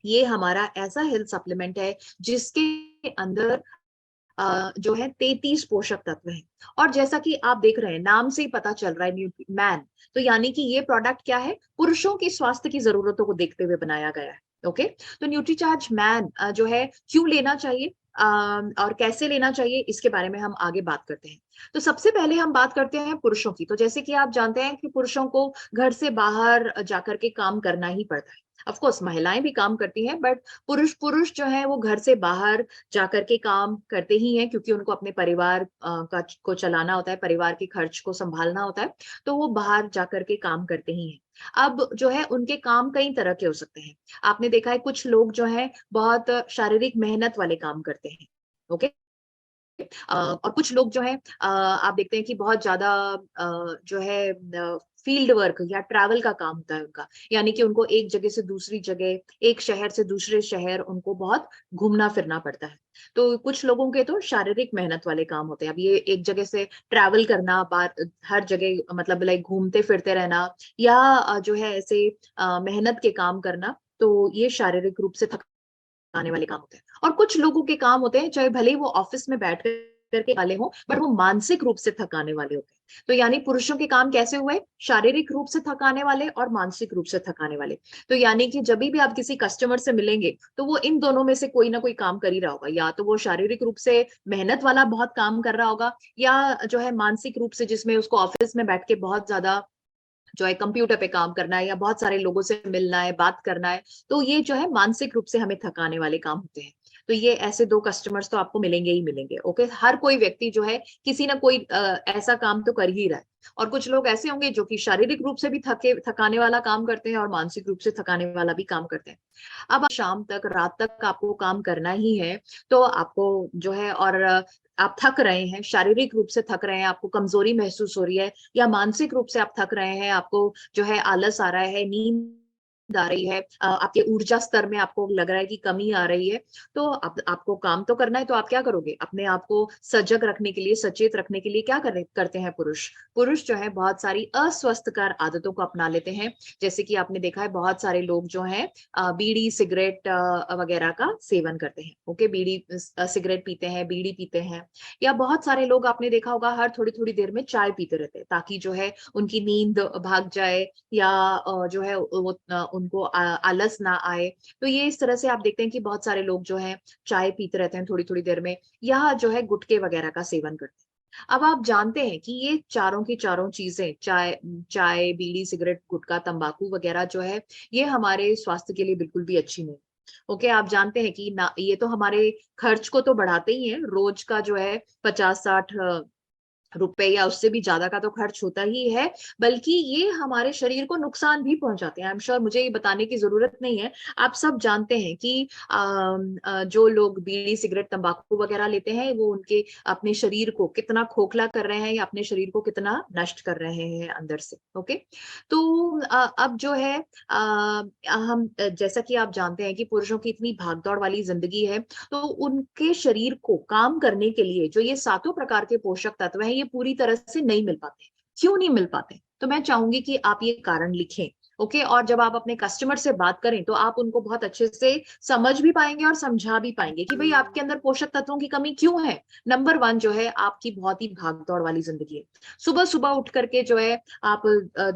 ये हमारा ऐसा हेल्थ सप्लीमेंट है जिसके अंदर जो है 33 पोषक तत्व हैं। और जैसा कि आप देख रहे हैं, नाम से ही पता चल रहा है मैन, तो यानी कि ये प्रोडक्ट क्या है? पुरुषों की स्वास्थ्य की जरूरतों को देखते हुए बनाया गया है। ओके। तो न्यूट्रीचार्ज मैन जो है क्यों लेना चाहिए और कैसे लेना चाहिए, इसके बारे में हम आगे बात करते हैं। तो सबसे पहले हम बात करते हैं पुरुषों की। तो जैसे कि आप जानते हैं कि पुरुषों को घर से बाहर जाकर के काम करना ही पड़ता है। ऑफ कोर्स महिलाएं भी काम करती हैं, बट पुरुष पुरुष जो है वो घर से बाहर जाकर के काम करते ही हैं, क्योंकि उनको अपने परिवार का को चलाना होता है, परिवार के खर्च को संभालना होता है। तो वो बाहर जाकर के काम करते ही हैं। अब जो है उनके काम कई तरह के हो सकते हैं। आपने देखा है कुछ लोग जो है बहुत शारीरिक मेहनत वाले काम करते हैं। ओके। और कुछ लोग जो है आप देखते हैं कि बहुत ज्यादा जो है फील्ड वर्क या ट्रैवल का काम होता है उनका, यानी कि उनको एक जगह से दूसरी जगह, एक शहर से दूसरे शहर उनको बहुत घूमना फिरना पड़ता है। तो कुछ लोगों के तो शारीरिक मेहनत वाले काम होते हैं। अब ये एक जगह से ट्रैवल करना, बार हर जगह मतलब लाइक घूमते फिरते रहना, या जो है ऐसे मेहनत के काम करना, तो ये शारीरिक रूप से आने वाले काम होते हैं। और कुछ लोगों के काम होते हैं, चाहे भले ही वो ऑफिस में बैठ करके वाले हों, पर वो मानसिक रूप से थकाने वाले होते हैं। तो यानी पुरुषों के काम कैसे हुए? शारीरिक रूप से थकाने वाले और मानसिक रूप से थकाने वाले। तो यानी कि जब भी आप किसी कस्टमर से मिलेंगे, तो वो इन दोनों में से कोई ना कोई काम कर ही रहा होगा। या तो वो शारीरिक रूप से मेहनत वाला बहुत काम कर रहा होगा, या जो है मानसिक रूप से जिसमें उसको ऑफिस में बैठ के बहुत ज्यादा जो है कंप्यूटर पे काम करना है, या बहुत सारे लोगों से मिलना है, बात करना है। तो ये जो है मानसिक रूप से हमें थकाने वाले काम होते हैं। तो ये ऐसे दो कस्टमर्स तो आपको मिलेंगे ही मिलेंगे। ओके। हर कोई व्यक्ति जो है किसी ना कोई ऐसा काम तो कर ही रहा है। और कुछ लोग ऐसे होंगे जो कि शारीरिक रूप से भी थकाने वाला काम करते हैं और मानसिक रूप से थकाने वाला भी काम करते हैं। अब शाम तक, रात तक आपको काम करना ही है, तो आपको जो है, और आप थक रहे हैं, शारीरिक रूप से थक रहे हैं, आपको कमजोरी महसूस हो रही है, या मानसिक रूप से आप थक रहे हैं, आपको जो है आलस आ रहा है, नींद आ रही है, आपके ऊर्जा स्तर में आपको लग रहा है कि कमी आ रही है, तो आपको काम तो करना है, तो आप क्या करोगे? अपने आप को सजग रखने के लिए, सचेत रखने के लिए क्या करते हैं पुरुष? पुरुष जो है बहुत सारी अस्वस्थकर आदतों को अपना लेते हैं। जैसे कि आपने देखा है बहुत सारे लोग जो हैं बीड़ी, सिगरेट वगैरह का सेवन करते हैं। ओके, बीड़ी सिगरेट पीते हैं, बीड़ी पीते हैं, या बहुत सारे लोग आपने देखा होगा हर थोड़ी-थोड़ी देर में चाय पीते रहते हैं, ताकि जो है उनकी नींद भाग जाए, या जो है वो उनको आलस ना आए। तो ये इस तरह से आप देखते हैं कि बहुत सारे लोग जो हैं चाय पीते रहते हैं थोड़ी-थोड़ी देर में, या जो है गुटखे वगैरह का सेवन करते हैं। अब आप जानते हैं कि ये चारों की चारों चीज़ें, चाय चाय, बीड़ी, सिगरेट, गुटखा, तंबाकू वगैरह जो है, ये हमारे स्वास्थ्य के लिए बिल्कुल भी अच्छी नहीं। ओके, आप जानते हैं कि ना ये तो हमारे खर्च को तो बढ़ाते ही हैं, रोज का जो है 50-60 रुपए या उससे भी ज़्यादा का तो खर्च होता ही है, बल्कि ये हमारे शरीर को नुकसान भी पहुँचाते हैं। आई एम श्योर मुझे ये बताने की ज़रूरत नहीं है। आप सब जानते हैं कि जो लोग बीड़ी, सिगरेट, तंबाकू वग़ैरह लेते हैं, वो उनके अपने शरीर को कितना खोखला कर रहे हैं, या अपने शरीर को कितना नष्ट कर रहे हैं अंदर से, ओके? तो अब जो है हम जैसा कि आप जानते हैं कि पुरुषों की इतनी भाग-दौड़ वाली ज़िंदगी है, तो उनके शरीर को काम करने के लिए जो ये सातों प्रकार के पोषक तत्व हैं, ये पूरी तरह से नहीं मिल पाते। क्यों नहीं मिल पाते? तो मैं चाहूँगी कि आप ये कारण लिखें, ओके? और जब आप अपने कस्टमर से बात करें, तो आप उनको बहुत अच्छे से समझ भी पाएँगे और समझा भी पाएँगे कि भई आपके अंदर पोषक तत्वों की कमी क्यों है? नंबर 1 जो है आपकी बहुत ही भाग-दौड़ वाली ज़िंदगी है। सुबह-सुबह उठ कर के जो है आप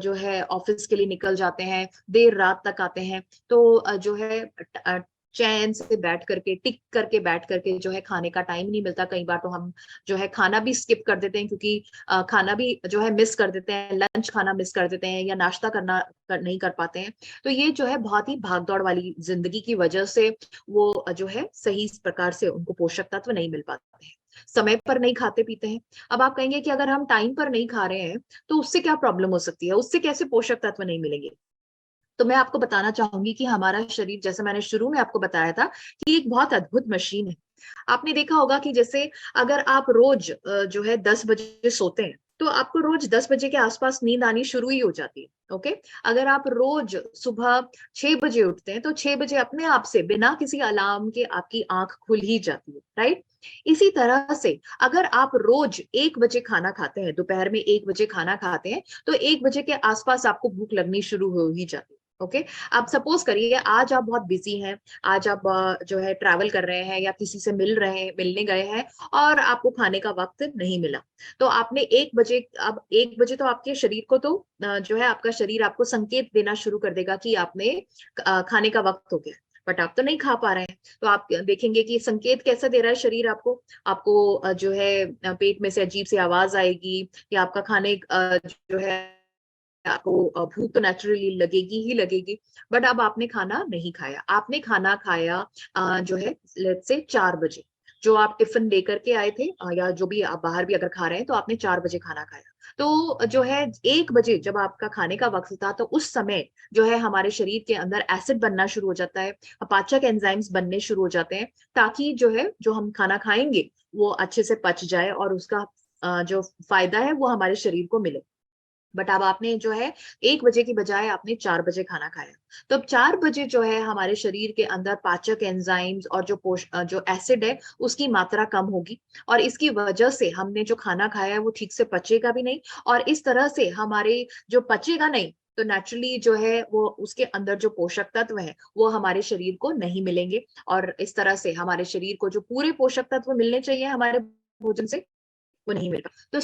जो है ऑफ़िस के लिए निकल जाते हैं, देर रात तक आते हैं, तो जो है चैन से बैठ करके, टिक करके बैठ करके जो है खाने का टाइम नहीं मिलता। कई बार तो हम जो है खाना भी स्किप कर देते हैं, क्योंकि खाना भी जो है मिस कर देते हैं, लंच खाना मिस कर देते हैं, या नाश्ता नहीं कर पाते हैं। तो ये जो है बहुत ही भाग-दौड़ वाली ज़िंदगी की वजह से वो जो है सही प्रकार से उनको पोषक तत्व नहीं मिल पाते हैं। समय पर नहीं खाते-पीते हैं। अब आप कहेंगे कि अगर हम टाइम पर नहीं खा रहे हैं, तो उससे क्या प्रॉब्लम हो सकती है? उससे कैसे पोषक तत्व नहीं मिलेंगे? तो मैं आपको बताना चाहूँगी कि हमारा शरीर, जैसे मैंने शुरू में आपको बताया था, कि एक बहुत अद्भुत मशीन है। आपने देखा होगा कि जैसे अगर आप रोज़ जो है 10 बजे सोते हैं, तो आपको रोज़ 10 बजे के आस-पास नींद आनी शुरू ही हो जाती है, ओके? अगर आप रोज़ सुबह 6 बजे उठते हैं, तो 6 बजे अपने आप से बिना किसी अलार्म के आपकी आँख खुल ही जाती है, राइट? इसी तरह से अगर आप रोज़ 1 बजे खाना खाते हैं, दोपहर में 1 बजे खाना खाते हैं, तो 1 बजे के आस-पास आपको भूख लगनी शुरू हो ही जाती है, ओके? अब सपोज़ करिए आज आप बहुत बिज़ी हैं, आज आप जो है ट्रैवल कर रहे हैं, या किसी से मिलने गए हैं, और आपको खाने का वक़्त नहीं मिला। तो आपने 1 बजे, अब 1 बजे तो आपके शरीर को तो जो है आपका शरीर आपको संकेत देना शुरू कर देगा कि आपने खाने का वक़्त हो गया है, बट आप तो नहीं खा पा रहे हैं। तो आप देखेंगे कि संकेत कैसा दे रहा है शरीर आपको? आपको जो है पेट में से अजीब-सी आवाज़ आएगी, या आपका खाने जो है आपको भूख तो नेचुरली लगेगी ही लगेगी, बट अब आपने खाना नहीं खाया। आपने खाना खाया जो है लेट्स से 4 बजे, जो आप टिफ़िन लेकर के आए थे, या जो भी आप बाहर भी अगर खा रहे हैं, तो आपने 4 बजे खाना खाया। तो जो है 1 बजे जब आपका खाने का वक़्त था, तो उस समय जो है हमारे शरीर के अंदर एसिड बनना शुरू हो जाता है, पाचक एंजाइम्स बनने शुरू हो जाते हैं, ताकि जो है जो हम खाना खाएँगे, वो अच्छे से पच जाए, और उसका जो फ़ायदा है वो हमारे शरीर को मिले। बट अब आपने जो है 1 बजे की बजाय आपने 4 बजे खाना खाया। तो अब 4 बजे जो है हमारे शरीर के अंदर पाचक एंजाइम्स और जो एसिड है उसकी मात्रा कम होगी, और इसकी वजह से हमने जो खाना खाया है वो ठीक से पचेगा भी नहीं, और इस तरह से हमारे जो पचेगा नहीं, तो नेचुरली जो है वो उसके अंदर जो पोषक तत्व हैं वो हमारे शरीर को नहीं मिलेंगे, और इस तरह से हमारे शरीर को जो पूरे पोषक तत्व मिलने चाहिए हमारे भोजन से, वो नहीं मिल पाता। तो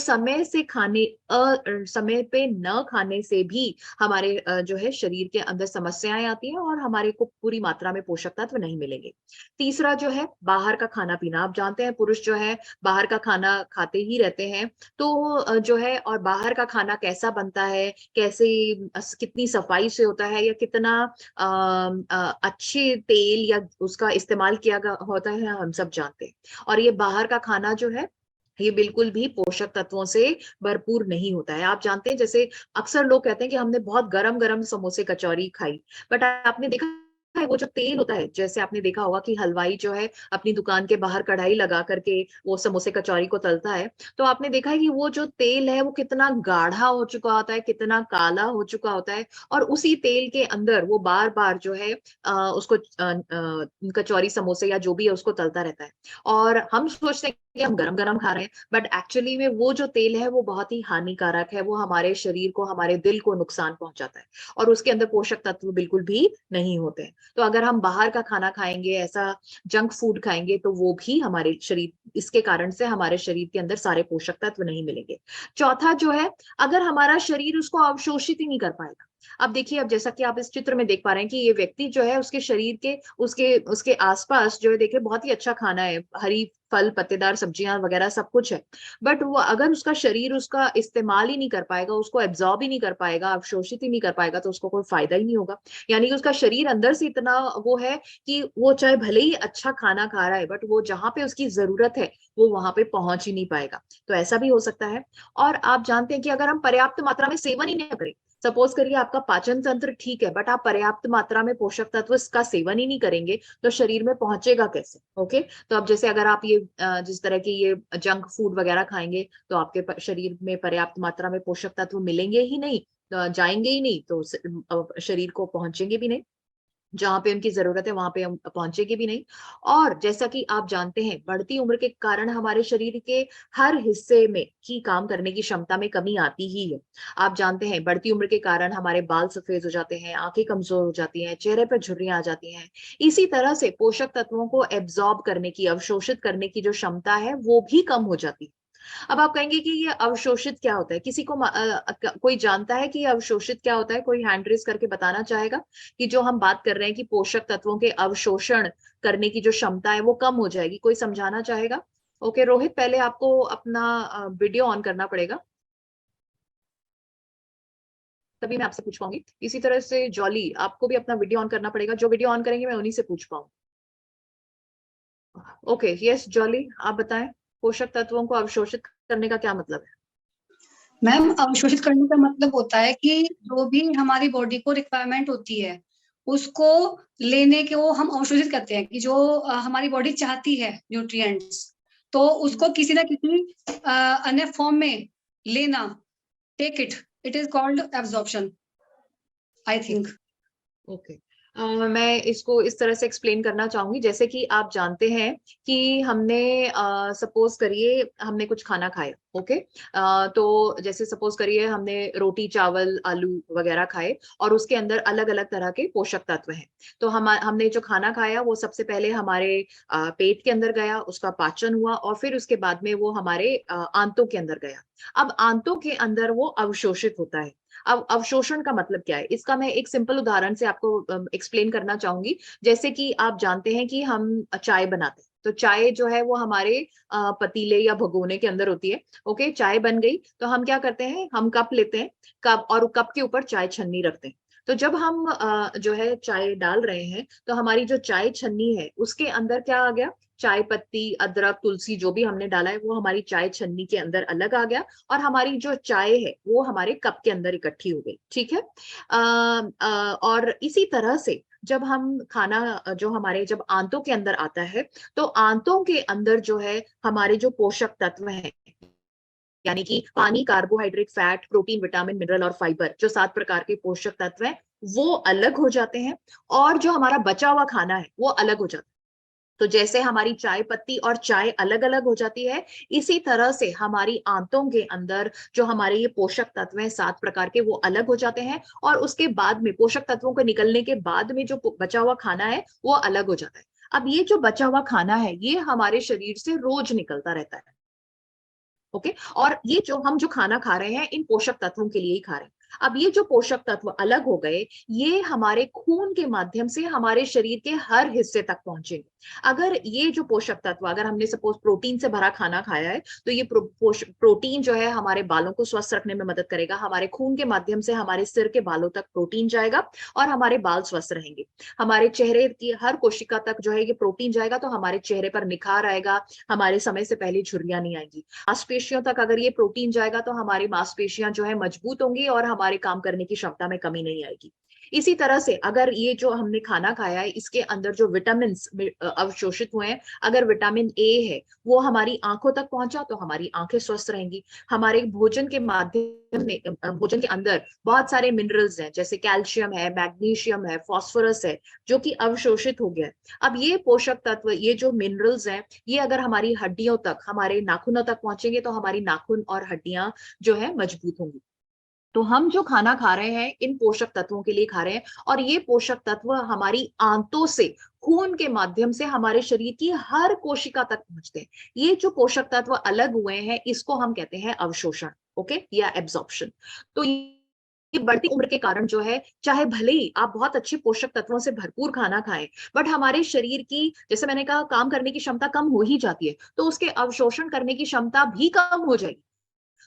समय पे न खाने से भी हमारे जो है शरीर के अंदर समस्याएँ आती हैं, और हमारे को पूरी मात्रा में पोषक तत्व नहीं मिलेंगे। तीसरा जो है बाहर का खाना-पीना। आप जानते हैं पुरुष जो है बाहर का खाना खाते ही रहते हैं। तो जो है, और बाहर का खाना कैसा बनता है, कैसे कितनी सफाई से होता है, या कितना अच्छे तेल या उसका इस्तेमाल किया ग होता है, हम सब जानते हैं। और ये बाहर का खाना जो है, ये बिल्कुल भी पोषक तत्वों से भरपूर नहीं होता है। आप जानते हैं जैसे अक्सर लोग कहते हैं कि हमने बहुत गरम-गरम समोसे कचौरी खाई, बट आपने देखा है वो जो तेल होता है, जैसे आपने देखा होगा कि हलवाई जो है अपनी दुकान के बाहर कढ़ाई लगा करके वो समोसे कचौरी को तलता है, तो आपने देखा है कि वो जो तेल है वो कितना गाढ़ा हो चुका होता है, कितना काला हो चुका होता है, और उसी तेल के अंदर वो बार बार जो है उसको कचौरी समोसे या जो भी है उसको तलता रहता है। और हम सोचते हैं कि हम गरम गरम खा रहे हैं, बट एक्चुअली में वो जो तेल है वो बहुत ही हानिकारक है, वो हमारे शरीर को, हमारे दिल को नुकसान पहुंचाता है, और उसके अंदर पोषक तत्व बिल्कुल भी नहीं होते हैं। तो अगर हम बाहर का खाना खाएंगे, ऐसा जंक फूड खाएंगे, तो वो भी हमारे शरीर, इसके कारण से हमारे शरीर के अंदर सारे पोषक तत्व नहीं मिलेंगे। चौथा जो है, अगर हमारा शरीर उसको अवशोषित ही नहीं कर पाएगा। अब देखिए, अब जैसा कि आप इस चित्र में देख पा रहे हैं कि ये व्यक्ति जो है उसके शरीर के, उसके उसके आसपास जो है देखिए बहुत ही अच्छा खाना है, हरी फल पत्तेदार सब्जियां वगैरह सब कुछ है, बट वो अगर उसका शरीर उसका इस्तेमाल ही नहीं कर पाएगा, उसको एब्जॉर्ब ही नहीं कर पाएगा, अवशोषित ही नहीं कर पाएगा, तो उसको कोई फायदा ही नहीं होगा। यानी कि उसका शरीर अंदर से इतना वो है कि वो चाहे भले ही अच्छा खाना खा रहा है, बट वो जहां पे उसकी जरूरत है वो वहां पे पहुंच ही नहीं पाएगा। तो ऐसा भी हो सकता है। और आप जानते हैं कि अगर हम पर्याप्त मात्रा में सेवन ही नहीं करें, सपोज करिए आपका पाचन तंत्र ठीक है, बट आप पर्याप्त मात्रा में पोषक तत्व का सेवन ही नहीं करेंगे, तो शरीर में पहुंचेगा कैसे? ओके। तो अब जैसे अगर आप ये जिस तरह की ये जंक फूड वगैरह खाएंगे, तो आपके शरीर में पर्याप्त मात्रा में पोषक तत्व मिलेंगे ही नहीं, जाएंगे ही नहीं, तो शरीर को पहुंचेंगे भी नहीं, जहां पे उनकी जरूरत है वहां पे हम पहुंचेगी भी नहीं। और जैसा कि आप जानते हैं, बढ़ती उम्र के कारण हमारे शरीर के हर हिस्से में की काम करने की क्षमता में कमी आती ही है। आप जानते हैं, बढ़ती उम्र के कारण हमारे बाल सफेद हो जाते हैं, आंखें कमजोर हो जाती हैं, चेहरे पर झुर्रियां आ जाती हैं। इसी तरह से पोषक तत्वों को एब्जॉर्ब करने की, अवशोषित करने की जो क्षमता है वो भी कम हो जाती है। अब आप कहेंगे कि ये अवशोषित क्या होता है? किसी को कोई जानता है कि ये अवशोषित क्या होता है? कोई हैंड रेज करके बताना चाहेगा कि जो हम बात कर रहे हैं कि पोषक तत्वों के अवशोषण करने की जो क्षमता है वो कम हो जाएगी, कोई समझाना चाहेगा? ओके रोहित, पहले आपको अपना वीडियो ऑन करना पड़ेगा, तभी मैं आपसे पूछ पाऊंगी। इसी तरह से जॉली, आपको भी अपना वीडियो ऑन करना पड़ेगा, जो वीडियो ऑन करेंगे मैं उन्हीं से पूछ पाऊंगी। ओके, यस जॉली, आप बताएं, पोषक तत्वों को अवशोषित करने का क्या मतलब है? मैम, अवशोषित करने का मतलब होता है कि जो भी हमारी बॉडी को रिक्वायरमेंट होती है उसको लेने के, वो हम अवशोषित करते हैं कि जो हमारी बॉडी चाहती है न्यूट्रिएंट्स, तो उसको किसी ना किसी अन्य फॉर्म में लेना, take it, it is called absorption, I think. Okay. मैं इसको इस तरह से एक्सप्लेन करना चाहूंगी, जैसे कि आप जानते हैं कि हमने सपोज करिए हमने कुछ खाना खाया, ओके। तो जैसे सपोज करिए हमने रोटी चावल आलू वगैरह खाए, और उसके अंदर अलग अलग तरह के पोषक तत्व हैं। तो हमने जो खाना खाया वो सबसे पहले हमारे पेट के अंदर गया, उसका पाचन हुआ, और फिर उसके बाद में वो हमारे आंतों के अंदर गया। अब आंतों के अंदर वो अवशोषित होता है। अब अवशोषण का मतलब क्या है, इसका मैं एक सिंपल उदाहरण से आपको एक्सप्लेन करना चाहूंगी। जैसे कि आप जानते हैं कि हम चाय बनाते हैं, तो चाय जो है वो हमारे पतीले या भगोने के अंदर होती है। ओके, चाय बन गई तो हम क्या करते हैं, हम कप लेते हैं, कप, और कप के ऊपर चाय छन्नी रखते हैं। तो जब हम जो है चाय डाल रहे हैं, तो हमारी जो चाय छन्नी है उसके अंदर क्या आ गया, चाय पत्ती अदरक तुलसी जो भी हमने डाला है वो हमारी चाय छन्नी के अंदर अलग आ गया, और हमारी जो चाय है वो हमारे कप के अंदर इकट्ठी हो गई। ठीक है। और इसी तरह से जब हम खाना जो हमारे जब आंतों के अंदर आता है, तो आंतों के अंदर जो है हमारे जो पोषक तत्व हैं, यानी कि पानी, carbohydrate, fat, protein, vitamin, mineral और फाइबर, जो 7 प्रकार के पोषक तत्व हैं, वो अलग हो जाते हैं, और जो हमारा बचा हुआ खाना है वो अलग हो जाता है। तो जैसे हमारी चाय पत्ती और चाय अलग अलग हो जाती है, इसी तरह से हमारी आंतों के अंदर जो हमारे ये पोषक तत्व हैं 7 प्रकार के, वो अलग हो जाते हैं, और उसके बाद में पोषक तत्वों को निकलने के बाद में जो बचा हुआ खाना है वो अलग हो जाता है। अब ये जो बचा हुआ खाना है ये हमारे शरीर से रोज निकलता रहता है। ओके। और ये जो खाना खा रहे हैं इन पोषक तत्वों के लिए ही खा रहे हैं। अब ये जो पोषक तत्व अलग हो गए, ये हमारे खून के माध्यम से हमारे शरीर के हर हिस्से तक पहुंचेंगे। अगर ये जो पोषक तत्व, अगर हमने सपोज प्रोटीन से भरा खाना खाया है, तो ये प्रोटीन जो है हमारे बालों को स्वस्थ रखने में मदद करेगा, हमारे खून के माध्यम से हमारे सिर के बालों तक प्रोटीन जाएगा, और हमारे बाल स्वस्थ रहेंगे। हमारे चेहरे की हर कोशिका तक जो है ये प्रोटीन जाएगा, तो हमारे चेहरे पर निखार आएगा, हमारे समय से पहले झुर्रियां नहीं आएंगी। मांसपेशियों तक अगर ये प्रोटीन जाएगा, तो हमारी मांसपेशियां जो है मजबूत होंगी, और हमारे काम करने की क्षमता में कमी नहीं आएगी। इसी तरह से अगर ये जो हमने खाना खाया है इसके अंदर जो विटामिन अवशोषित हुए हैं, अगर विटामिन ए है वो हमारी आंखों तक पहुंचा तो हमारी आंखें स्वस्थ रहेंगी। हमारे भोजन के माध्यम में भोजन के अंदर बहुत सारे मिनरल्स हैं, जैसे कैल्शियम है, मैग्नीशियम है, फास्फोरस है, जो कि अवशोषित हो गया है। अब ये पोषक तत्व, ये जो मिनरल्स हैं, ये अगर हमारी हड्डियों तक, हमारे नाखूनों तक पहुंचेंगे तो हमारी नाखून और हड्डियां जो है मजबूत होंगी। तो हम जो खाना खा रहे हैं इन पोषक तत्वों के लिए खा रहे हैं, और ये पोषक तत्व हमारी आंतों से, खून के माध्यम से हमारे शरीर की हर कोशिका तक पहुंचते हैं। ये जो पोषक तत्व अलग हुए हैं इसको हम कहते हैं अवशोषण, ओके, या एब्जॉर्प्शन। तो ये बढ़ती उम्र के कारण जो है, चाहे भले ही आप बहुत अच्छे पोषक तत्वों से भरपूर खाना खाएं, बट हमारे शरीर की, जैसे मैंने कहा, काम करने की क्षमता कम हो ही जाती है, तो उसके अवशोषण करने की क्षमता भी कम हो जाएगी।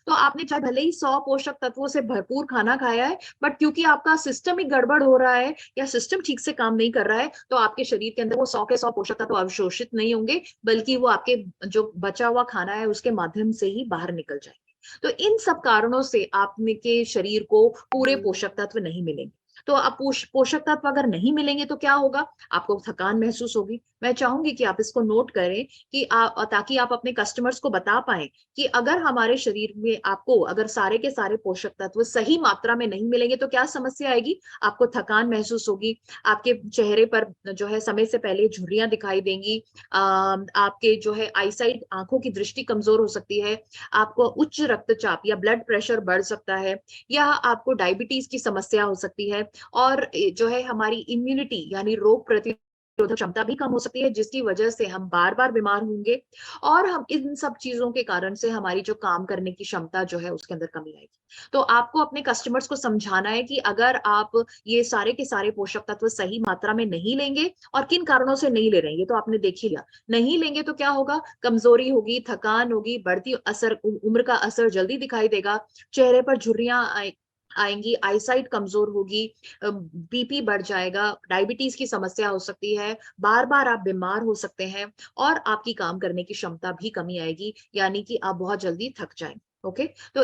तो आपने चाहे भले ही 100 पोषक तत्वों से भरपूर खाना खाया है, बट क्योंकि आपका सिस्टम ही गड़बड़ हो रहा है या सिस्टम ठीक से काम नहीं कर रहा है, तो आपके शरीर के अंदर वो 100 के 100 पोषक तत्व अवशोषित नहीं होंगे, बल्कि वो आपके जो बचा हुआ खाना है उसके माध्यम से ही बाहर निकल जाएंगे। तो इन सब कारणों से आपने के शरीर को पूरे पोषक तत्व नहीं मिलेंगे। तो अब पोषक तत्व अगर नहीं मिलेंगे तो क्या होगा? आपको थकान महसूस होगी। मैं चाहूंगी कि आप इसको नोट करें, कि ताकि आप अपने कस्टमर्स को बता पाए कि अगर हमारे शरीर में आपको अगर सारे के सारे पोषक तत्व सही मात्रा में नहीं मिलेंगे तो क्या समस्या आएगी? आपको थकान महसूस होगी, आपके चेहरे पर जो है समय से पहले झुर्रियां दिखाई देंगी, आपके जो है आईसाइट, आंखों की दृष्टि कमजोर हो सकती है, आपको उच्च रक्तचाप या ब्लड प्रेशर बढ़ सकता है, या आपको डायबिटीज की समस्या हो सकती है, और जो है हमारी इम्यूनिटी यानी रोग प्रतिरोधक क्षमता भी कम हो सकती है, जिसकी वजह से हम बार बार बीमार होंगे, और हम इन सब चीजों के कारण से हमारी जो काम करने की क्षमता जो है उसके अंदर कमी आएगी। तो आपको अपने कस्टमर्स को समझाना है कि अगर आप ये सारे के सारे पोषक तत्व सही मात्रा में नहीं लेंगे, और किन कारणों से नहीं ले रहे हैं ये तो आपने देख ही लिया, नहीं लेंगे तो क्या होगा? कमजोरी होगी, थकान होगी, बढ़ती उम्र का असर जल्दी दिखाई देगा, चेहरे पर झुर्रियां आएंगी, आईसाइट कमजोर होगी, बीपी बढ़ जाएगा, डायबिटीज की समस्या हो सकती है, बार बार आप बीमार हो सकते हैं, और आपकी काम करने की क्षमता भी कमी आएगी, यानी कि आप बहुत जल्दी थक जाएंगे। ओके, तो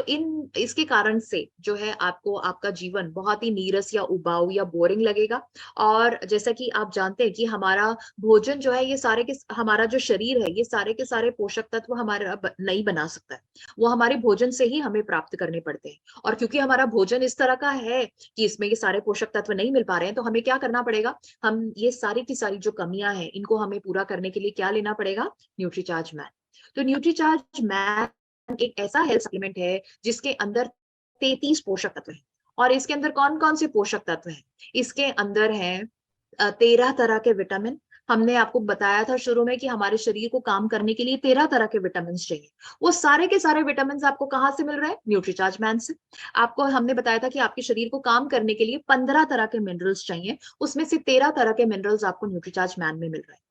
इसके कारण से जो है आपको आपका जीवन बहुत ही नीरस या उबाऊ या बोरिंग लगेगा। और जैसा कि आप जानते हैं कि हमारा भोजन जो है, ये सारे के हमारा जो शरीर है, ये सारे के सारे पोषक तत्व हमारा नहीं बना सकता है, वो हमारे भोजन से ही हमें प्राप्त करने पड़ते हैं। और क्योंकि हमारा भोजन इस तरह का है कि इसमें ये सारे पोषक तत्व नहीं मिल पा रहे हैं, तो हमें क्या करना पड़ेगा? हम ये सारी की सारी जो कमियां हैं इनको हमें पूरा करने के लिए क्या लेना पड़ेगा? Nutricharge man. तो न्यूट्रीचार्ज मैन एक ऐसा हेल्थ सप्लीमेंट है जिसके अंदर 33 पोषक तत्व हैं। और इसके अंदर कौन कौन से पोषक तत्व हैं? इसके अंदर हैं 13 तरह के विटामिन। हमने आपको बताया था शुरू में कि हमारे शरीर को काम करने के लिए 13 तरह के विटामिन चाहिए। वो सारे के सारे विटामिन आपको कहाँ से मिल रहे हैं? न्यूट्रीचार्ज मैन से। आपको हमने बताया था कि आपके शरीर को काम करने के लिए 15 तरह के मिनरल्स चाहिए, उसमें से 13 तरह के मिनरल्स आपको न्यूट्रीचार्ज मैन में मिल रहे हैं।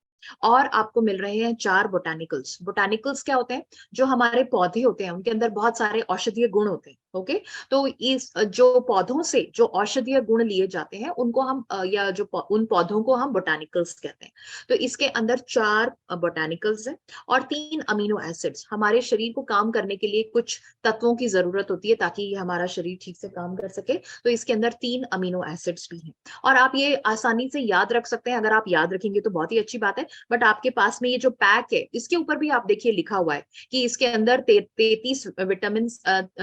और आपको मिल रहे हैं 4 बोटानिकल्स। बोटानिकल्स क्या होते हैं? जो हमारे पौधे होते हैं उनके अंदर बहुत सारे औषधीय गुण होते हैं। ओके, तो इस जो पौधों से जो औषधीय गुण लिए जाते हैं उनको हम या जो उन पौधों को हम बोटानिकल्स कहते हैं। तो इसके अंदर 4 बोटानिकल्स हैं, और 3 अमीनो एसिड्स। हमारे शरीर को काम करने के लिए कुछ तत्वों की जरूरत होती है ताकि हमारा शरीर ठीक से काम कर सके, तो इसके अंदर 3 अमीनो एसिड्स भी हैं। और आप ये आसानी से याद रख सकते हैं, अगर आप याद रखेंगे तो बहुत ही अच्छी बात है। बट आपके पास में ये जो पैक है इसके ऊपर भी आप देखिए लिखा हुआ है कि इसके अंदर 33 विटामिन,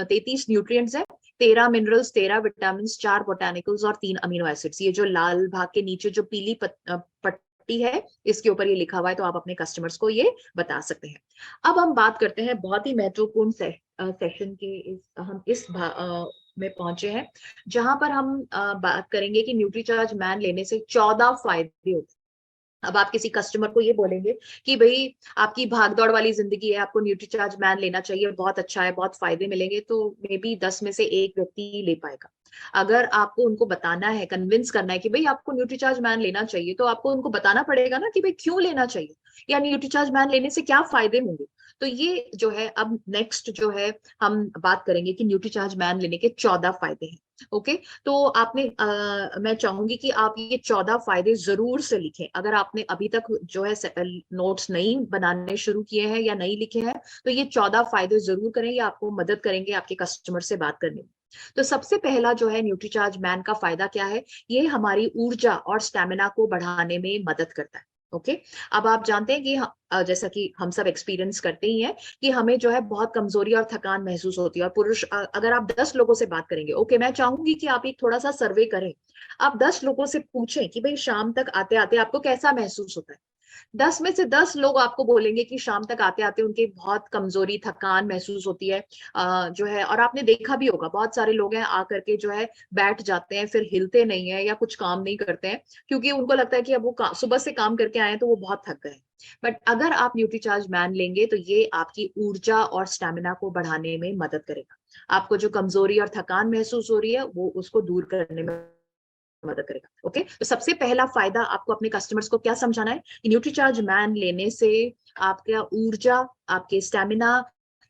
33 न्यूट्रिएंट्स है, 13 मिनरल्स, 13 विटामिन, 4 बोटानिकल्स और 3 अमीनो एसिड्स। ये जो लाल भाग के नीचे जो पीली पट्टी है इसके ऊपर ये लिखा हुआ है, तो आप अपने कस्टमर्स को ये बता सकते हैं। अब हम बात करते हैं बहुत ही महत्वपूर्ण सेशन के, हम इस में पहुंचे हैं जहां पर हम बात करेंगे कि न्यूट्रीचार्ज मैन लेने से 14 फायदे होते हैं। अब आप किसी कस्टमर को ये बोलेंगे कि भाई आपकी भागदौड़ वाली जिंदगी है, आपको न्यूट्रीचार्ज मैन लेना चाहिए, बहुत अच्छा है, बहुत फायदे मिलेंगे, तो मे बी 10 में से एक व्यक्ति ले पाएगा। अगर आपको उनको बताना है, कन्विंस करना है कि भाई आपको न्यूट्रीचार्ज मैन लेना चाहिए, तो आपको उनको बताना पड़ेगा ना कि भाई क्यों लेना चाहिए, या न्यूट्रीचार्ज मैन लेने से क्या फायदे होंगे। तो ये जो है अब नेक्स्ट जो है हम बात करेंगे कि न्यूट्रीचार्ज मैन लेने के 14 फायदे हैं। ओके, तो आपने मैं चाहूंगी कि आप ये 14 फायदे जरूर से लिखें। अगर आपने अभी तक जो है नोट्स नहीं बनाने शुरू किए हैं या नहीं लिखे हैं, तो ये 14 फायदे जरूर करें, ये आपको मदद करेंगे आपके कस्टमर से बात करने में। तो सबसे पहला जो है न्यूट्रीचार्ज मैन का फायदा क्या है, ये हमारी ऊर्जा और स्टेमिना को बढ़ाने में मदद करता है। ओके, अब आप जानते हैं कि जैसा कि हम सब एक्सपीरियंस करते ही हैं कि हमें जो है बहुत कमजोरी और थकान महसूस होती है, और पुरुष अगर आप 10 लोगों से बात करेंगे, ओके मैं चाहूंगी कि आप एक थोड़ा सा सर्वे करें, आप 10 लोगों से पूछें कि भाई शाम तक आते आते आपको कैसा महसूस होता है। 10 में से 10 लोग आपको बोलेंगे कि शाम तक आते आते उनकी बहुत कमजोरी थकान महसूस होती है, जो है। और आपने देखा भी होगा बहुत सारे लोग हैं आकर के जो है बैठ जाते हैं, फिर हिलते नहीं है या कुछ काम नहीं करते हैं, क्योंकि उनको लगता है कि अब वो सुबह से काम करके आए हैं तो वो बहुत थक गए। बट अगर आप न्यूट्रीचार्ज मैन लेंगे तो ये आपकी ऊर्जा और स्टेमिना को बढ़ाने में मदद करेगा। आपको जो कमजोरी और थकान महसूस हो रही है वो उसको दूर करने में मदद करेगा। ओके, तो सबसे पहला फायदा आपको अपने कस्टमर्स को क्या समझाना है कि न्यूट्रीचार्ज मैन लेने से आपका ऊर्जा, आपके स्टेमिना,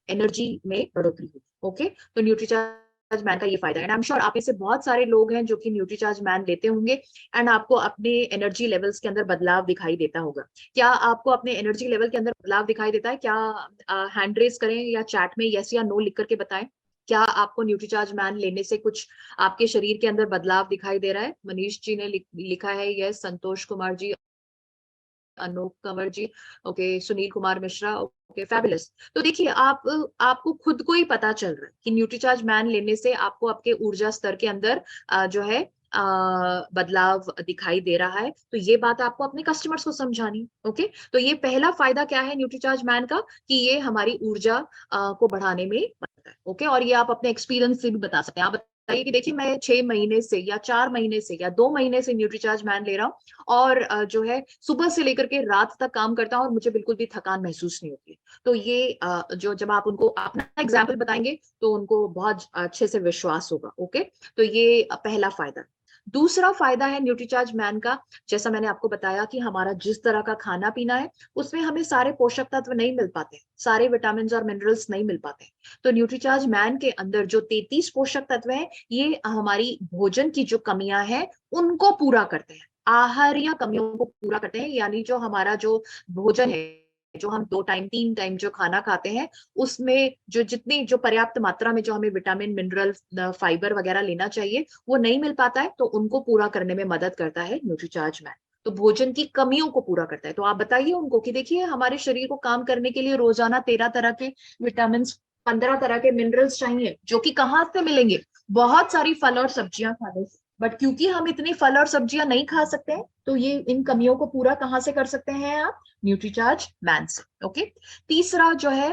एनर्जी में बढ़ोतरी होगी। ओके, तो न्यूट्रीचार्ज मैन का ये फायदा है। एंड आई एम श्योर आप में से बहुत सारे लोग हैं जो कि न्यूट्रीचार्ज मैन लेते होंगे एंड आपको अपने एनर्जी लेवल्स के अंदर बदलाव दिखाई देता होगा। क्या आपको अपने एनर्जी लेवल के अंदर बदलाव दिखाई देता है? क्या हैंड रेस करें या चैट में यस या नो लिख करके बताएं। क्या आपको न्यूट्रीचार्ज मैन लेने से कुछ आपके शरीर के अंदर बदलाव दिखाई दे रहा है? मनीष जी ने लिखा है yes, Santosh Kumar ji, Anoop Kanwar ji, okay, Sunil Kumar Mishra, okay fabulous. तो देखिए आपको खुद को ही पता चल रहा है कि न्यूट्रीचार्ज मैन लेने से आपको आपके ऊर्जा स्तर के अंदर जो है बदलाव दिखाई दे रहा है। तो ये बात आपको अपने कस्टमर्स को समझानी। ओके, तो ये पहला फायदा क्या है न्यूट्रीचार्ज मैन का कि ये हमारी ऊर्जा को बढ़ाने में मदद है। ओके, और ये आप अपने एक्सपीरियंस से भी बता सकते हैं। आप बताइए कि देखिए मैं 6 महीने से या 4 महीने से या 2 महीने से न्यूट्रीचार्ज मैन ले रहा हूँ और जो है सुबह से लेकर के रात तक काम करता हूँ और मुझे बिल्कुल भी थकान महसूस नहीं होती। तो ये जो जब आप उनको अपना एग्जाम्पल बताएंगे तो उनको बहुत अच्छे से विश्वास होगा। ओके, तो ये पहला फायदा। दूसरा फायदा है न्यूट्रीचार्ज मैन का, जैसा मैंने आपको बताया कि हमारा जिस तरह का खाना पीना है उसमें हमें सारे पोषक तत्व नहीं मिल पाते, सारे विटामिन और मिनरल्स नहीं मिल पाते। तो न्यूट्रीचार्ज मैन के अंदर जो 33 पोषक तत्व है ये हमारी भोजन की जो कमियां हैं उनको पूरा करते हैं, आहार्य कमियों को पूरा करते हैं। यानी जो हमारा जो भोजन है, जो हम 2 टाइम 3 टाइम जो खाना खाते हैं उसमें जो जितनी जो पर्याप्त मात्रा में जो हमें विटामिन मिनरल फाइबर वगैरह लेना चाहिए वो नहीं मिल पाता है, तो उनको पूरा करने में मदद करता है न्यूट्रीचार्ज मैन। तो भोजन की कमियों को पूरा करता है। तो आप बताइए उनको कि देखिए हमारे शरीर को काम करने के लिए रोजाना 13 तरह के विटामिन, 15 तरह के मिनरल्स चाहिए, जो कि कहाँ से मिलेंगे? बहुत सारी फल और सब्जियां खाने से। बट क्योंकि हम इतनी फल और सब्जियां नहीं खा सकते हैं तो ये इन कमियों को पूरा कहाँ से कर सकते हैं आप? न्यूट्रीचार्ज मैन से। ओके, तीसरा जो है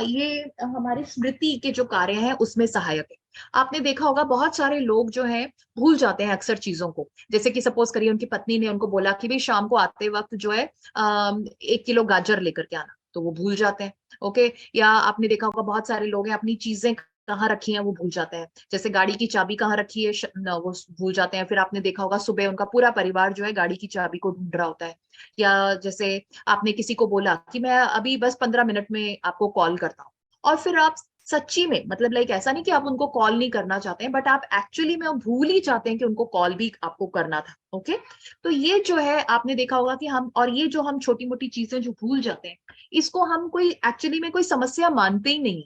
ये हमारी स्मृति के जो कार्य हैं उसमें सहायक है। आपने देखा होगा बहुत सारे लोग जो हैं भूल जाते हैं अक्सर चीजों को। जैसे कि सपोज करिए उनकी पत्नी ने उनको बोला कि भाई शाम को आते वक्त जो है 1 किलो गाजर लेकर के आना, तो वो भूल जाते हैं। ओके, या आपने देखा होगा बहुत सारे लोग हैं अपनी चीजें कहाँ रखी हैं वो भूल जाते हैं। जैसे गाड़ी की चाबी कहाँ रखी है वो भूल जाते हैं। फिर आपने देखा होगा सुबह उनका पूरा परिवार जो है गाड़ी की चाबी को ढूंढ रहा होता है। या जैसे आपने किसी को बोला कि मैं अभी बस 15 मिनट में आपको कॉल करता हूँ, और फिर आप सच्ची में मतलब लाइक ऐसा नहीं कि आप उनको कॉल नहीं करना चाहते हैं, बट आप एक्चुअली में भूल ही जाते हैं कि उनको कॉल भी आपको करना था। ओके, तो ये जो है आपने देखा होगा कि हम, और ये जो हम छोटी मोटी चीजें जो भूल जाते हैं इसको हम कोई एक्चुअली में कोई समस्या मानते ही नहीं,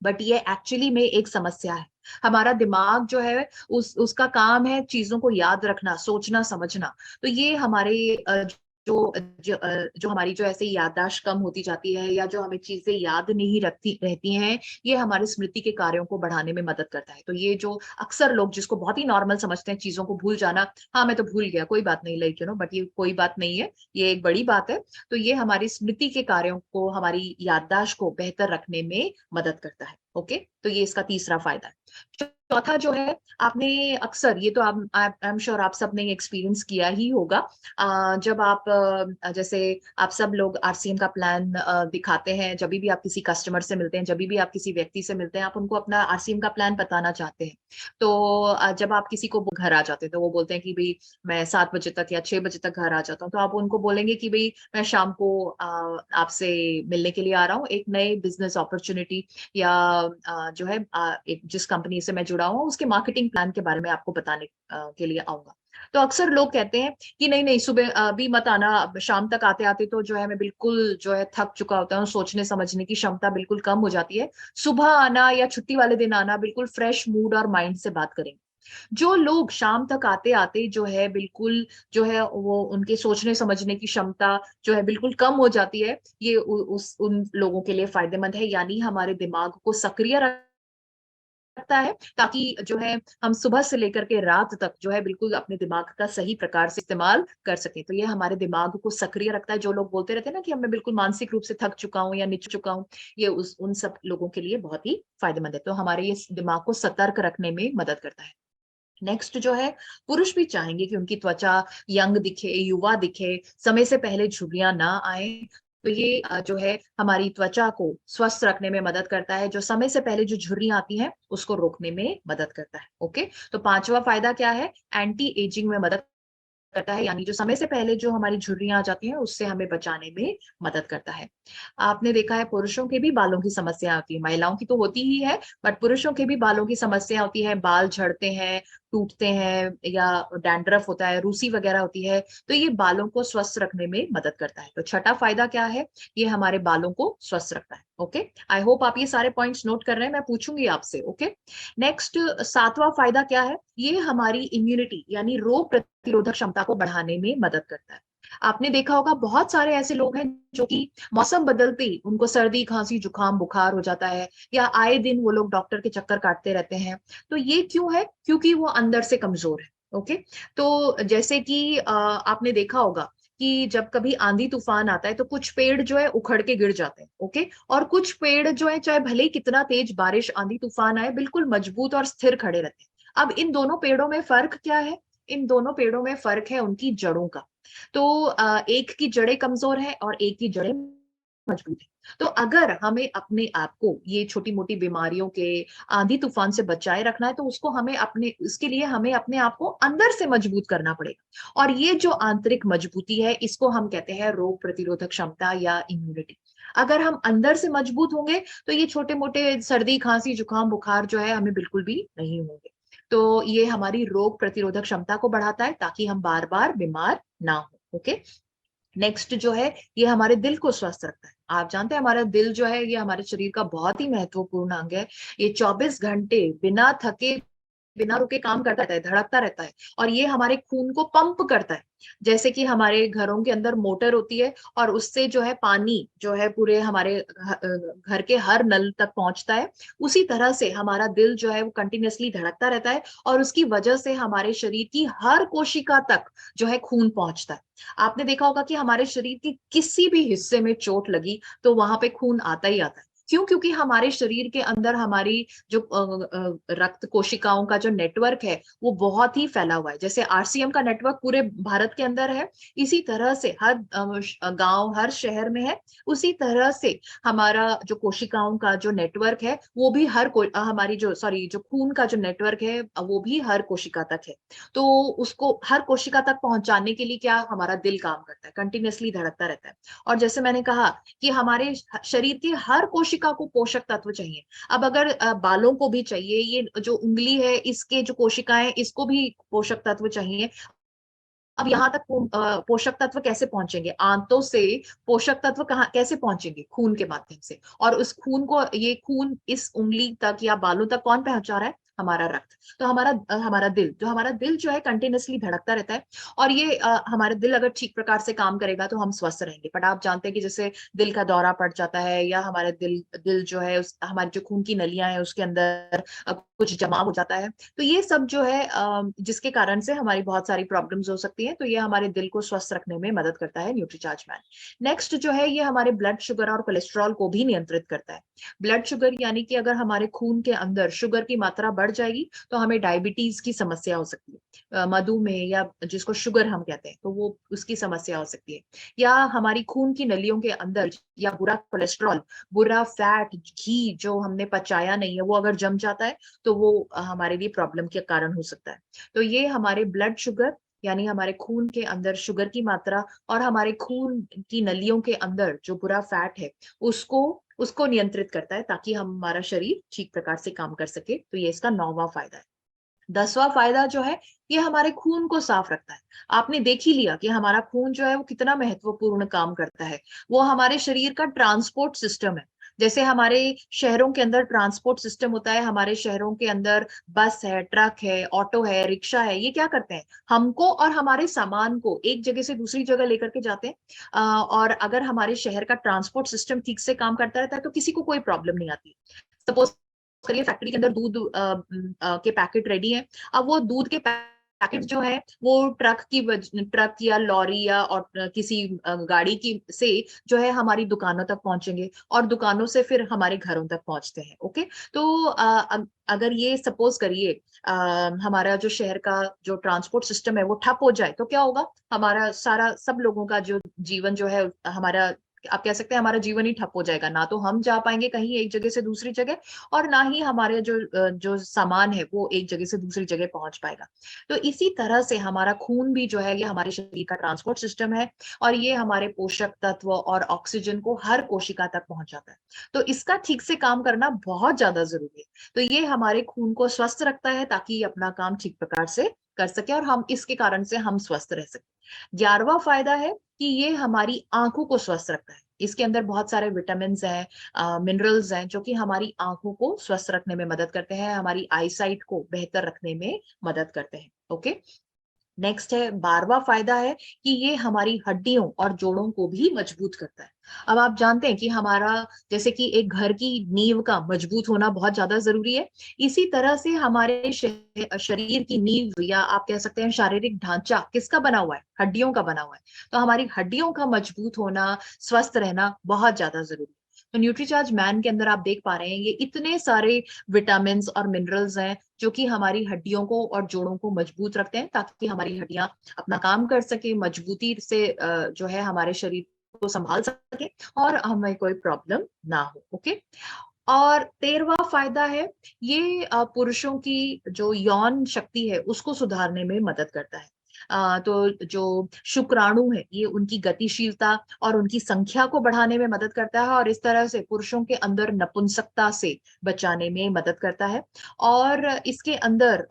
बट ये एक्चुअली में एक समस्या है। हमारा दिमाग जो है उसका काम है चीजों को याद रखना, सोचना, समझना। तो ये हमारे जो हमारी जो ऐसे याददाश्त कम होती जाती है या जो हमें चीजें याद नहीं रखती रहती हैं, ये हमारी स्मृति के कार्यों को बढ़ाने में मदद करता है। तो ये जो अक्सर लोग जिसको बहुत ही नॉर्मल समझते हैं चीजों को भूल जाना, हाँ मैं तो भूल गया कोई बात नहीं, लाइक बट ये कोई बात नहीं है, ये एक बड़ी बात है। तो ये हमारी स्मृति के कार्यों को, हमारी याददाश्त को बेहतर रखने में मदद करता है। ओके, तो ये इसका तीसरा फायदा है। चौथा जो है, आपने अक्सर ये तो आई एम श्योर आप सबने एक्सपीरियंस किया ही होगा, जब आप जैसे आप सब लोग आरसीएम का प्लान दिखाते हैं, जब भी आप किसी कस्टमर से मिलते हैं, जब भी आप किसी व्यक्ति से मिलते हैं, आप उनको अपना आरसीएम का प्लान बताना चाहते हैं। तो जब आप किसी को घर आ जाते हैं तो वो बोलते हैं कि भाई मैं 7 बजे तक या 6 बजे तक घर आ जाता हूँ, तो आप उनको बोलेंगे कि भाई मैं शाम को आपसे मिलने के लिए आ रहा हूँ एक नए बिजनेस अपॉर्चुनिटी या जो है एक जिस कंपनी से मैं जुड़ा हूँ उसके मार्केटिंग प्लान के बारे में आपको बताने के लिए आऊंगा। तो अक्सर लोग कहते हैं कि नहीं नहीं सुबह अभी मत आना, शाम तक आते आते तो जो है मैं बिल्कुल जो है थक चुका होता हूँ, सोचने समझने की क्षमता बिल्कुल कम हो जाती है। सुबह आना या छुट्टी वाले दिन आना, बिल्कुल फ्रेश मूड और माइंड से बात करेंगे। जो लोग शाम तक आते आते जो है बिल्कुल जो है वो उनके सोचने समझने की क्षमता जो है बिल्कुल कम हो जाती है, ये उस उन लोगों के लिए फायदेमंद है। यानी हमारे दिमाग को सक्रिय रखता है, ताकि जो है हम सुबह से लेकर के रात तक जो है बिल्कुल अपने दिमाग का सही प्रकार से इस्तेमाल कर सके। तो ये हमारे दिमाग को सक्रिय रखता है। जो लोग बोलते रहते हैं ना कि अब मैं बिल्कुल मानसिक रूप से थक चुका हूँ या निच चुका हूँ, ये उस उन सब लोगों के लिए बहुत ही फायदेमंद है। तो हमारे ये दिमाग को सतर्क रखने में मदद करता है। नेक्स्ट जो है, पुरुष भी चाहेंगे कि उनकी त्वचा यंग दिखे, युवा दिखे, समय से पहले झुर्रियां ना आए। तो ये जो है हमारी त्वचा को स्वस्थ रखने में मदद करता है। जो समय से पहले जो झुर्रियां आती हैं उसको रोकने में मदद करता है। ओके, तो पांचवा फायदा क्या है? एंटी एजिंग में मदद करता है, यानी जो समय से पहले जो हमारी झुर्रियां आ जाती हैं उससे हमें बचाने में मदद करता है। आपने देखा है पुरुषों के भी बालों की समस्या आती है, महिलाओं की तो होती ही है, बट पुरुषों के भी बालों की समस्या होती है। बाल झड़ते हैं, टूटते हैं, या डैंड्रफ होता है, रूसी वगैरह होती है। तो ये बालों को स्वस्थ रखने में मदद करता है। तो छठा फायदा क्या है? ये हमारे बालों को स्वस्थ रखता है। ओके, आई होप आप ये सारे पॉइंट्स नोट कर रहे हैं, मैं पूछूंगी आपसे। ओके, नेक्स्ट सातवां फायदा क्या है? ये हमारी इम्यूनिटी यानी रोग प्रतिरोधक क्षमता को बढ़ाने में मदद करता है। आपने देखा होगा बहुत सारे ऐसे लोग हैं जो कि मौसम बदलते ही उनको सर्दी खांसी जुकाम बुखार हो जाता है, या आए दिन वो लोग डॉक्टर के चक्कर काटते रहते हैं। तो ये क्यों है? क्योंकि वो अंदर से कमजोर है। ओके, तो जैसे कि आपने देखा होगा कि जब कभी आंधी तूफान आता है तो कुछ पेड़ जो है उखड़ के गिर जाते हैं। ओके, और कुछ पेड़ जो है चाहे भले ही कितना तेज बारिश आंधी तूफान आए बिल्कुल मजबूत और स्थिर खड़े रहते हैं। अब इन दोनों पेड़ों में फर्क क्या है? इन दोनों पेड़ों में फर्क है उनकी जड़ों का। तो एक की जड़ें कमजोर है और एक की जड़ें मजबूत है। तो अगर हमें अपने आप को ये छोटी मोटी बीमारियों के, आंधी तूफान से बचाए रखना है, तो उसको हमें अपने इसके लिए हमें अपने आप को अंदर से मजबूत करना पड़ेगा। और ये जो आंतरिक मजबूती है इसको हम कहते हैं रोग प्रतिरोधक क्षमता या इम्यूनिटी। अगर हम अंदर से मजबूत होंगे तो ये छोटे मोटे सर्दी खांसी जुकाम बुखार जो है हमें बिल्कुल भी नहीं होंगे। तो ये हमारी रोग प्रतिरोधक क्षमता को बढ़ाता है ताकि हम बार बार बीमार ना हो। ओके, नेक्स्ट जो है ये हमारे दिल को स्वस्थ रखता है। आप जानते हैं हमारा दिल जो है ये हमारे शरीर का बहुत ही महत्वपूर्ण अंग है। ये 24 घंटे बिना थके बिना रुके काम करता रहता है, धड़कता रहता है। और ये हमारे खून को पंप करता है। जैसे कि हमारे घरों के अंदर मोटर होती है और उससे जो है पानी जो है पूरे हमारे घर के हर नल तक पहुंचता है, उसी तरह से हमारा दिल जो है वो कंटिन्यूअसली धड़कता रहता है। और उसकी वजह से हमारे शरीर की हर कोशिका तक जो है खून पहुंचता है। आपने देखा होगा कि हमारे शरीर के किसी भी हिस्से में चोट लगी तो वहां पे खून आता ही आता है। क्यों? क्योंकि हमारे शरीर के अंदर हमारी जो रक्त कोशिकाओं का जो नेटवर्क है वो बहुत ही फैला हुआ है। जैसे आरसीएम का नेटवर्क पूरे भारत के अंदर है, इसी तरह से हर गांव हर शहर में है। उसी तरह से हमारा जो कोशिकाओं का जो नेटवर्क है वो भी हमारी जो जो खून का जो नेटवर्क है वो भी हर कोशिका तक है। तो उसको हर कोशिका तक पहुंचाने के लिए क्या हमारा दिल काम करता है, कंटिन्यूअसली धड़कता रहता है। और जैसे मैंने कहा कि हमारे शरीर की हर कोशिका को पोषक तत्व चाहिए। अब अगर बालों को भी चाहिए, ये जो उंगली है इसके जो कोशिकाएं इसको भी पोषक तत्व चाहिए। अब यहाँ तक पोषक तत्व कैसे पहुंचेंगे? आंतों से पोषक तत्व कहाँ कैसे पहुंचेंगे? खून के माध्यम से। और उस खून को, ये खून इस उंगली तक या बालों तक कौन पहुंचा रहा है? हमारा रक्त। तो हमारा दिल जो है कंटिन्यूअसली धड़कता रहता है। और ये हमारे दिल अगर ठीक प्रकार से काम करेगा तो हम स्वस्थ रहेंगे। बट आप जानते हैं कि जैसे दिल का दौरा पड़ जाता है, या हमारे दिल जो है हमारी जो खून की नलियां हैं उसके अंदर कुछ जमाव हो जाता है। तो ये सब जो है जिसके कारण से हमारी बहुत सारी प्रॉब्लम्स हो सकती हैं। तो ये हमारे दिल को स्वस्थ रखने में मदद करता है न्यूट्रीचार्ज मैन। नेक्स्ट जो है ये हमारे ब्लड शुगर और कोलेस्ट्रॉल को भी नियंत्रित करता है। ब्लड शुगर यानी कि अगर हमारे खून के अंदर शुगर की मात्रा बढ़ जाएगी तो हमें डायबिटीज की समस्या हो सकती है, मधुमेह या जिसको शुगर हम कहते हैं, तो वो उसकी समस्या हो सकती है। या हमारी खून की नलियों के अंदर या बुरा कोलेस्ट्रॉल, बुरा फैट, घी जो हमने पचाया नहीं है वो अगर जम जाता है तो वो हमारे लिए प्रॉब्लम के कारण हो सकता है। तो ये हमारे ब्लड शुगर यानी हमारे खून के अंदर शुगर की मात्रा और हमारे खून की नलियों के अंदर जो बुरा फैट है उसको उसको नियंत्रित करता है, ताकि हमारा शरीर ठीक प्रकार से काम कर सके। तो ये इसका 9वां फायदा है। 10वां फायदा जो है, ये हमारे खून को साफ रखता है। आपने देख ही लिया कि हमारा खून जो है वो कितना महत्वपूर्ण काम करता है। वो हमारे शरीर का ट्रांसपोर्ट सिस्टम है। जैसे हमारे शहरों के अंदर ट्रांसपोर्ट सिस्टम होता है, हमारे शहरों के अंदर बस है, ट्रक है, ऑटो है, रिक्शा है, ये क्या करते हैं? हमको और हमारे सामान को एक जगह से दूसरी जगह लेकर के जाते हैं। और अगर हमारे शहर का ट्रांसपोर्ट सिस्टम ठीक से काम करता रहता है तो किसी को कोई प्रॉब्लम नहीं आती। सपोज करिए फैक्ट्री के अंदर दूध के पैकेट रेडी है। अब वो दूध के पैकेट जो है वो ट्रक या लॉरी या और किसी गाड़ी की से जो है हमारी दुकानों तक पहुंचेंगे और दुकानों से फिर हमारे घरों तक पहुंचते हैं। ओके, तो अगर ये सपोज करिए हमारा जो शहर का जो ट्रांसपोर्ट सिस्टम है वो ठप हो जाए तो क्या होगा? हमारा सारा सब लोगों का जो जीवन जो है हमारा, आप कह सकते हैं हमारा जीवन ही ठप हो जाएगा। ना तो हम जा पाएंगे कहीं एक जगह से दूसरी जगह, और ना ही हमारे जो सामान है वो एक जगह से दूसरी जगह पहुंच पाएगा। तो इसी तरह से हमारा खून भी जो है ये हमारे शरीर का ट्रांसपोर्ट सिस्टम है, और ये हमारे पोषक तत्व और ऑक्सीजन को हर कोशिका तक पहुंचाता है। तो इसका ठीक से काम करना बहुत ज्यादा जरूरी है। तो ये हमारे खून को स्वस्थ रखता है ताकि ये अपना काम ठीक प्रकार से कर सके और हम इसके कारण से हम स्वस्थ रह सके। 11वां फायदा है कि ये हमारी आंखों को स्वस्थ रखता है। इसके अंदर बहुत सारे विटामिन हैं, मिनरल्स हैं, जो कि हमारी आंखों को स्वस्थ रखने में मदद करते हैं, हमारी आईसाइट को बेहतर रखने में मदद करते हैं। ओके, नेक्स्ट है 12वां फायदा है कि ये हमारी हड्डियों और जोड़ों को भी मजबूत करता है। अब आप जानते हैं कि हमारा, जैसे कि एक घर की नींव का मजबूत होना बहुत ज्यादा जरूरी है, इसी तरह से हमारे शरीर की नींव या आप कह सकते हैं शारीरिक ढांचा किसका बना हुआ है? हड्डियों का बना हुआ है। तो हमारी हड्डियों का मजबूत होना, स्वस्थ रहना बहुत ज्यादा जरूरी है। तो न्यूट्रीचार्ज मैन के अंदर आप देख पा रहे हैं ये इतने सारे विटामिन और मिनरल्स हैं जो कि हमारी हड्डियों को और जोड़ों को मजबूत रखते हैं ताकि हमारी हड्डियां अपना काम कर सके, मजबूती से जो है हमारे शरीर को संभाल सके और हमें कोई प्रॉब्लम ना हो। ओके, और 13वां फायदा है ये पुरुषों की जो यौन शक्ति है उसको सुधारने में मदद करता है। तो जो शुक्राणु है ये उनकी गतिशीलता और उनकी संख्या को बढ़ाने में मदद करता है, और इस तरह से पुरुषों के अंदर नपुंसकता से बचाने में मदद करता है। और इसके अंदर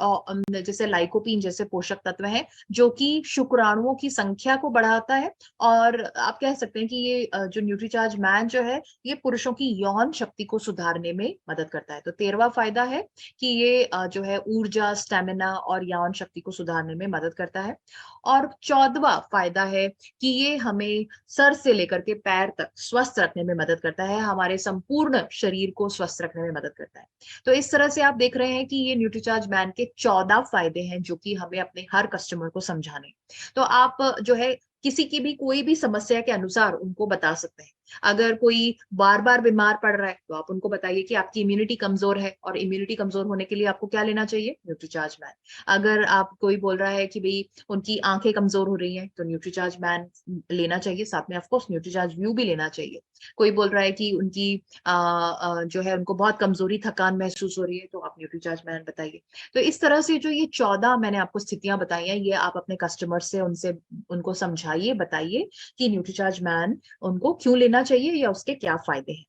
जैसे लाइकोपीन जैसे पोषक तत्व हैं जो कि शुक्राणुओं की संख्या को बढ़ाता है, और आप कह सकते हैं कि ये जो न्यूट्रीचार्ज मैन जो है ये पुरुषों की यौन शक्ति को सुधारने में मदद करता है। तो 13वां फायदा है कि ये जो है ऊर्जा, स्टेमिना और यौन शक्ति को सुधारने में मदद करता है। और 14वां फायदा है कि ये हमें सर से लेकर के पैर तक स्वस्थ रखने में मदद करता है, हमारे संपूर्ण शरीर को स्वस्थ रखने में मदद करता है। तो इस तरह से आप देख रहे हैं कि ये न्यूट्रीचार्ज मैन के 14 फायदे हैं जो कि हमें अपने हर कस्टमर को समझाने। तो आप जो है किसी की भी कोई भी समस्या के अनुसार उनको बता सकते हैं। अगर कोई बार बार बीमार पड़ रहा है तो आप उनको बताइए कि आपकी इम्यूनिटी कमजोर है, और इम्यूनिटी कमजोर होने के लिए आपको क्या लेना चाहिए? Nutricharge man. अगर आप कोई बोल रहा है कि भाई उनकी आंखें कमजोर हो रही हैं तो न्यूट्रीचार्ज मैन लेना चाहिए, साथ में ऑफकोर्स न्यूट्रीचार्ज व्यू भी लेना चाहिए। कोई बोल रहा है कि उनकी जो है उनको बहुत कमजोरी, थकान महसूस हो रही है तो आप न्यूट्रीचार्ज मैन बताइए। तो इस तरह से जो ये 14 मैंने आपको स्थितियां बताई हैं ये आप अपने कस्टमर से उनको समझाइए, बताइए कि न्यूट्रीचार्ज मैन उनको क्यों लेना चाहिए या उसके क्या फायदे हैं।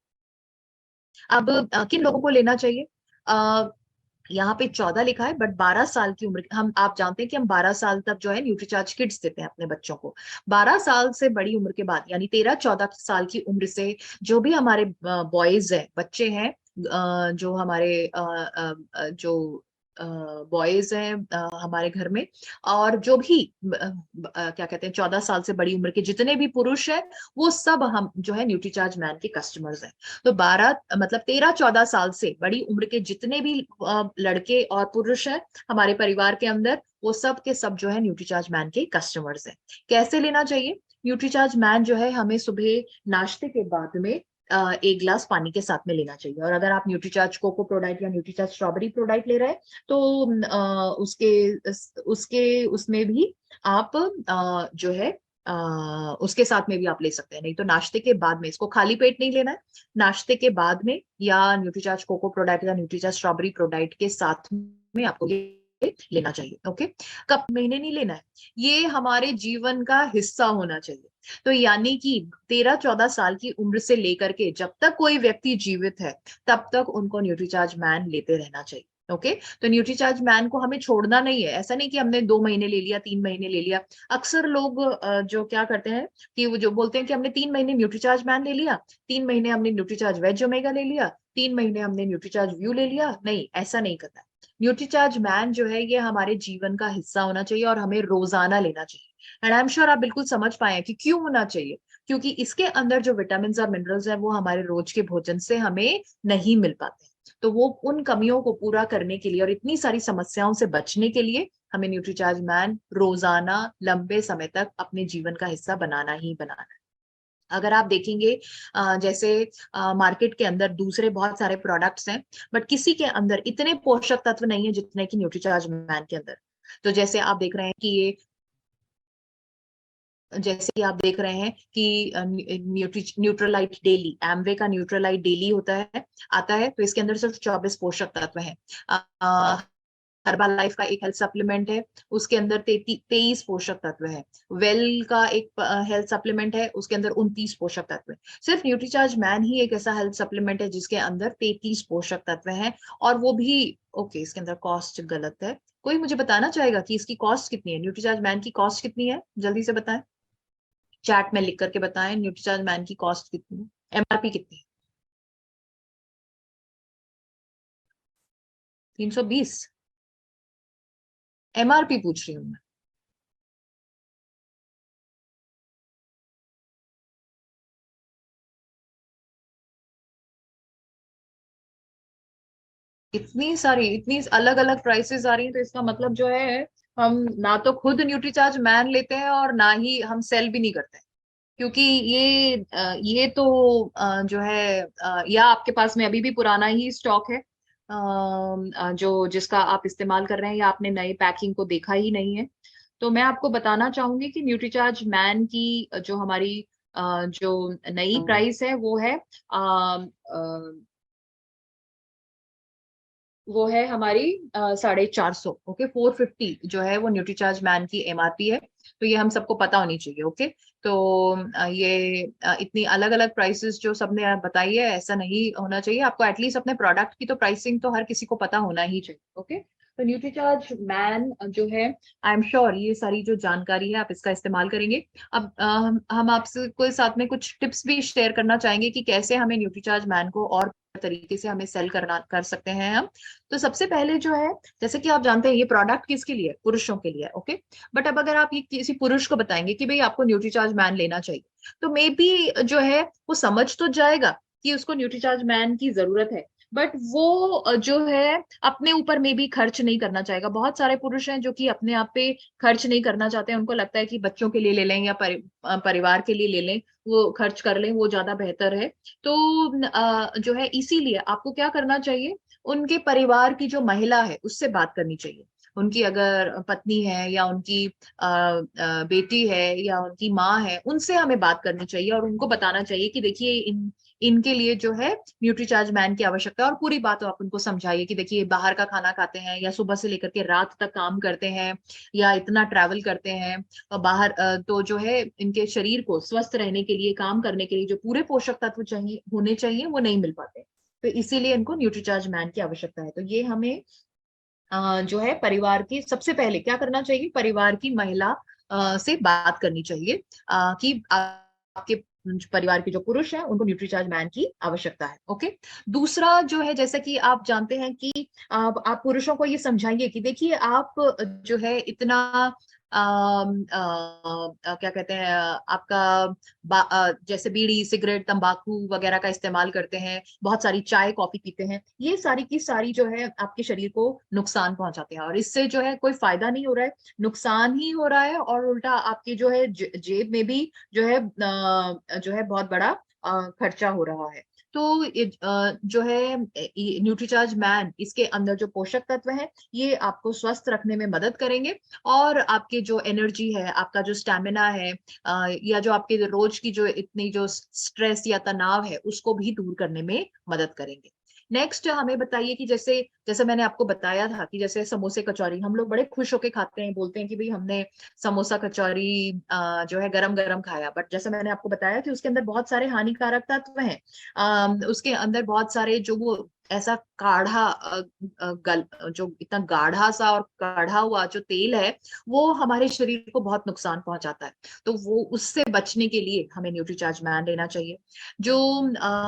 अब किन लोगों को लेना चाहिए? यहाँ पे 14 लिखा है, बट 12 साल की उम्र, हम आप जानते हैं कि हम 12 साल तक जो है न्यूट्रीचार्ज किट्स देते हैं अपने बच्चों को। 12 साल से बड़ी उम्र के बाद यानी 13-14 साल की उम्र से जो भी हमारे बॉयज हैं, बच्चे हैं, जो हमारे जो बॉयज हैं हमारे घर में, और जो भी क्या कहते हैं 14 साल से बड़ी उम्र के जितने भी पुरुष हैं वो सब हम जो है न्यूट्रीचार्ज मैन के कस्टमर्स हैं। तो 12 मतलब 13-14 साल से बड़ी उम्र के जितने भी लड़के और पुरुष हैं हमारे परिवार के अंदर, वो सब के सब जो है न्यूट्रीचार्ज मैन के कस्टमर्स हैं। कैसे लेना चाहिए? न्यूट्रीचार्ज मैन जो है हमें सुबह नाश्ते के बाद में 1 गिलास पानी के साथ में लेना चाहिए। और अगर आप न्यूट्रीचार्ज कोको प्रोडाइट या न्यूट्रीचार्ज स्ट्रॉबेरी प्रोडाइट ले रहे हैं तो उसके उसके उसमें भी आप जो है उसके साथ में भी आप ले सकते हैं। नहीं तो नाश्ते के बाद में, इसको खाली पेट नहीं लेना है, नाश्ते के बाद में या न्यूट्रीचार्ज कोको प्रोडाइट या न्यूट्रीचार्ज स्ट्रॉबेरी प्रोडाइट के साथ में आपको ये लेना चाहिए। ओके, कब महीने नहीं लेना है, ये हमारे जीवन का हिस्सा होना चाहिए। तो यानी कि 13-14 साल की उम्र से लेकर के जब तक कोई व्यक्ति जीवित है तब तक उनको न्यूट्रीचार्ज मैन लेते रहना चाहिए। ओके तो न्यूट्रीचार्ज मैन को हमें छोड़ना नहीं है। ऐसा नहीं कि हमने 2 महीने ले लिया, 3 महीने ले लिया। अक्सर लोग जो क्या करते हैं कि वो जो बोलते हैं कि हमने 3 महीने न्यूट्रीचार्ज मैन ले लिया, 3 महीने हमने न्यूट्रीचार्ज वेज ओमेगा ले लिया, 3 महीने हमने न्यूट्रीचार्ज व्यू ले लिया। नहीं, ऐसा नहीं करना है। न्यूट्रीचार्ज मैन जो है ये हमारे जीवन का हिस्सा होना चाहिए और हमें रोजाना लेना चाहिए। एंड आई एम श्योर आप बिल्कुल समझ पाए हैं कि क्यों होना चाहिए। क्योंकि इसके अंदर जो विटामिन और मिनरल्स है वो हमारे रोज के भोजन से हमें नहीं मिल पाते। तो वो उन कमियों को पूरा करने के लिए और इतनी सारी समस्याओं से बचने के लिए हमें न्यूट्रीचार्ज मैन रोजाना लंबे समय तक अपने जीवन का हिस्सा बनाना ही बनाना है। अगर आप देखेंगे जैसे मार्केट के अंदर दूसरे बहुत सारे प्रोडक्ट्स हैं, बट किसी के अंदर इतने पोषक तत्व नहीं है जितने कि न्यूट्रीचार्ज मैन के अंदर। तो जैसे आप देख रहे हैं कि ये जैसे कि आप देख रहे हैं कि न्यूट्रलाइट डेली, एमवे का न्यूट्रलाइट डेली होता है, आता है, तो इसके अंदर सिर्फ 24 पोषक तत्व हैं। हर्बल लाइफ का एक हेल्थ सप्लीमेंट है, उसके अंदर 23 पोषक तत्व है। वेल का एक हेल्थ सप्लीमेंट है, उसके अंदर 29 पोषक तत्व है। सिर्फ न्यूट्रीचार्ज मैन ही एक ऐसा हेल्थ सप्लीमेंट है जिसके अंदर 33 पोषक तत्व हैं। और वो भी ओके, इसके अंदर कॉस्ट गलत है। कोई मुझे बताना चाहेगा कि इसकी कॉस्ट कितनी है? न्यूट्रीचार्ज मैन की कॉस्ट कितनी है? जल्दी से बताएं, चैट में लिख करके बताएं न्यूट्रीचार्ज मैन की कॉस्ट कितनी है, एमआरपी कितनी है? 320 एमआरपी पूछ रही हूँ मैं। इतनी अलग अलग प्राइसेस आ रही हैं, तो इसका मतलब जो है हम ना तो खुद न्यूट्रीचार्ज मैन लेते हैं और ना ही हम सेल भी नहीं करते हैं। क्योंकि ये तो जो है या आपके पास में अभी भी पुराना ही स्टॉक है जो जिसका आप इस्तेमाल कर रहे हैं, या आपने नई पैकिंग को देखा ही नहीं है। तो मैं आपको बताना चाहूंगी कि न्यूट्रीचार्ज मैन की जो हमारी जो नई प्राइस है वो है हमारी 450। ओके, 450 जो है वो न्यूट्रीचार्ज मैन की एमआरपी है। तो ये हम सबको पता होनी चाहिए। ओके, तो ये इतनी अलग अलग प्राइसेस जो सबने बताई है, ऐसा नहीं होना चाहिए। आपको एटलीस्ट अपने प्रोडक्ट की तो प्राइसिंग तो हर किसी को पता होना ही चाहिए। ओके, तो न्यूट्रीचार्ज मैन जो है, आई एम श्योर ये सारी जो जानकारी है आप इसका इस्तेमाल करेंगे। अब हम आपसे कोई साथ में कुछ टिप्स भी शेयर करना चाहेंगे कि कैसे हमें न्यूट्रीचार्ज मैन को और तरीके से हमें सेल कर सकते हैं हम। तो सबसे पहले जो है, जैसे कि आप जानते हैं ये प्रोडक्ट किसके लिए? पुरुषों के लिए। ओके, बट अब अगर आप ये किसी पुरुष को बताएंगे कि भाई आपको न्यूट्रीचार्ज मैन लेना चाहिए, तो मे बी जो है वो समझ तो जाएगा कि उसको न्यूट्रीचार्ज मैन की जरूरत है, बट वो जो है अपने ऊपर में भी खर्च नहीं करना चाहेगा। बहुत सारे पुरुष हैं जो कि अपने आप पे खर्च नहीं करना चाहते हैं। उनको लगता है कि बच्चों के लिए ले लें या परिवार के लिए ले लें, वो खर्च कर लें, वो ज्यादा बेहतर है। तो जो है इसीलिए आपको क्या करना चाहिए, उनके परिवार की जो महिला है उससे बात करनी चाहिए। उनकी अगर पत्नी है या उनकी बेटी है या उनकी माँ है, उनसे हमें बात करनी चाहिए और उनको बताना चाहिए कि देखिए इनके लिए जो है न्यूट्रीचार्ज मैन की आवश्यकता है। और पूरी बात आप उनको समझाइए कि देखिए बाहर का खाना खाते हैं या सुबह से लेकर के रात तक काम करते हैं या इतना ट्रैवल करते हैं और बाहर, तो जो है इनके शरीर को स्वस्थ रहने के लिए, काम करने के लिए जो पूरे पोषक तत्व चाहिए होने चाहिए वो नहीं मिल पाते। तो इसीलिए इनको न्यूट्रीचार्ज मैन की आवश्यकता है। तो ये हमें जो है परिवार की सबसे पहले क्या करना चाहिए, परिवार की महिला से बात करनी चाहिए कि आपके परिवार के जो पुरुष हैं उनको न्यूट्रीचार्ज मैन की आवश्यकता है। ओके, दूसरा जो है, जैसा कि आप जानते हैं कि आप पुरुषों को ये समझाइए कि देखिए आप जो है इतना क्या कहते हैं, आपका जैसे बीड़ी, सिगरेट, तंबाकू वगैरह का इस्तेमाल करते हैं, बहुत सारी चाय कॉफी पीते हैं, ये सारी की सारी जो है आपके शरीर को नुकसान पहुंचाते हैं और इससे जो है कोई फायदा नहीं हो रहा है, नुकसान ही हो रहा है। और उल्टा आपकी जो है जेब में भी जो है बहुत बड़ा खर्चा हो रहा है। तो जो है न्यूट्रीचार्ज मैन, इसके अंदर जो पोषक तत्व हैं ये आपको स्वस्थ रखने में मदद करेंगे और आपके जो एनर्जी है, आपका जो स्टैमिना है, या जो आपके रोज की जो इतनी जो स्ट्रेस या तनाव है उसको भी दूर करने में मदद करेंगे। नेक्स्ट हमें बताइए कि जैसे जैसे मैंने आपको बताया था कि जैसे समोसे कचौरी हम लोग बड़े खुश होके खाते हैं, बोलते हैं कि भाई हमने समोसा कचौरी जो है गरम गरम खाया, बट जैसे मैंने आपको बताया कि उसके अंदर बहुत सारे हानिकारक तत्व हैं। उसके अंदर बहुत सारे जो वो ऐसा काढ़ा जो इतना गाढ़ा सा और काढ़ा हुआ जो तेल है वो हमारे शरीर को बहुत नुकसान पहुंचाता है। तो वो उससे बचने के लिए हमें न्यूट्रीचार्ज मैन लेना चाहिए। जो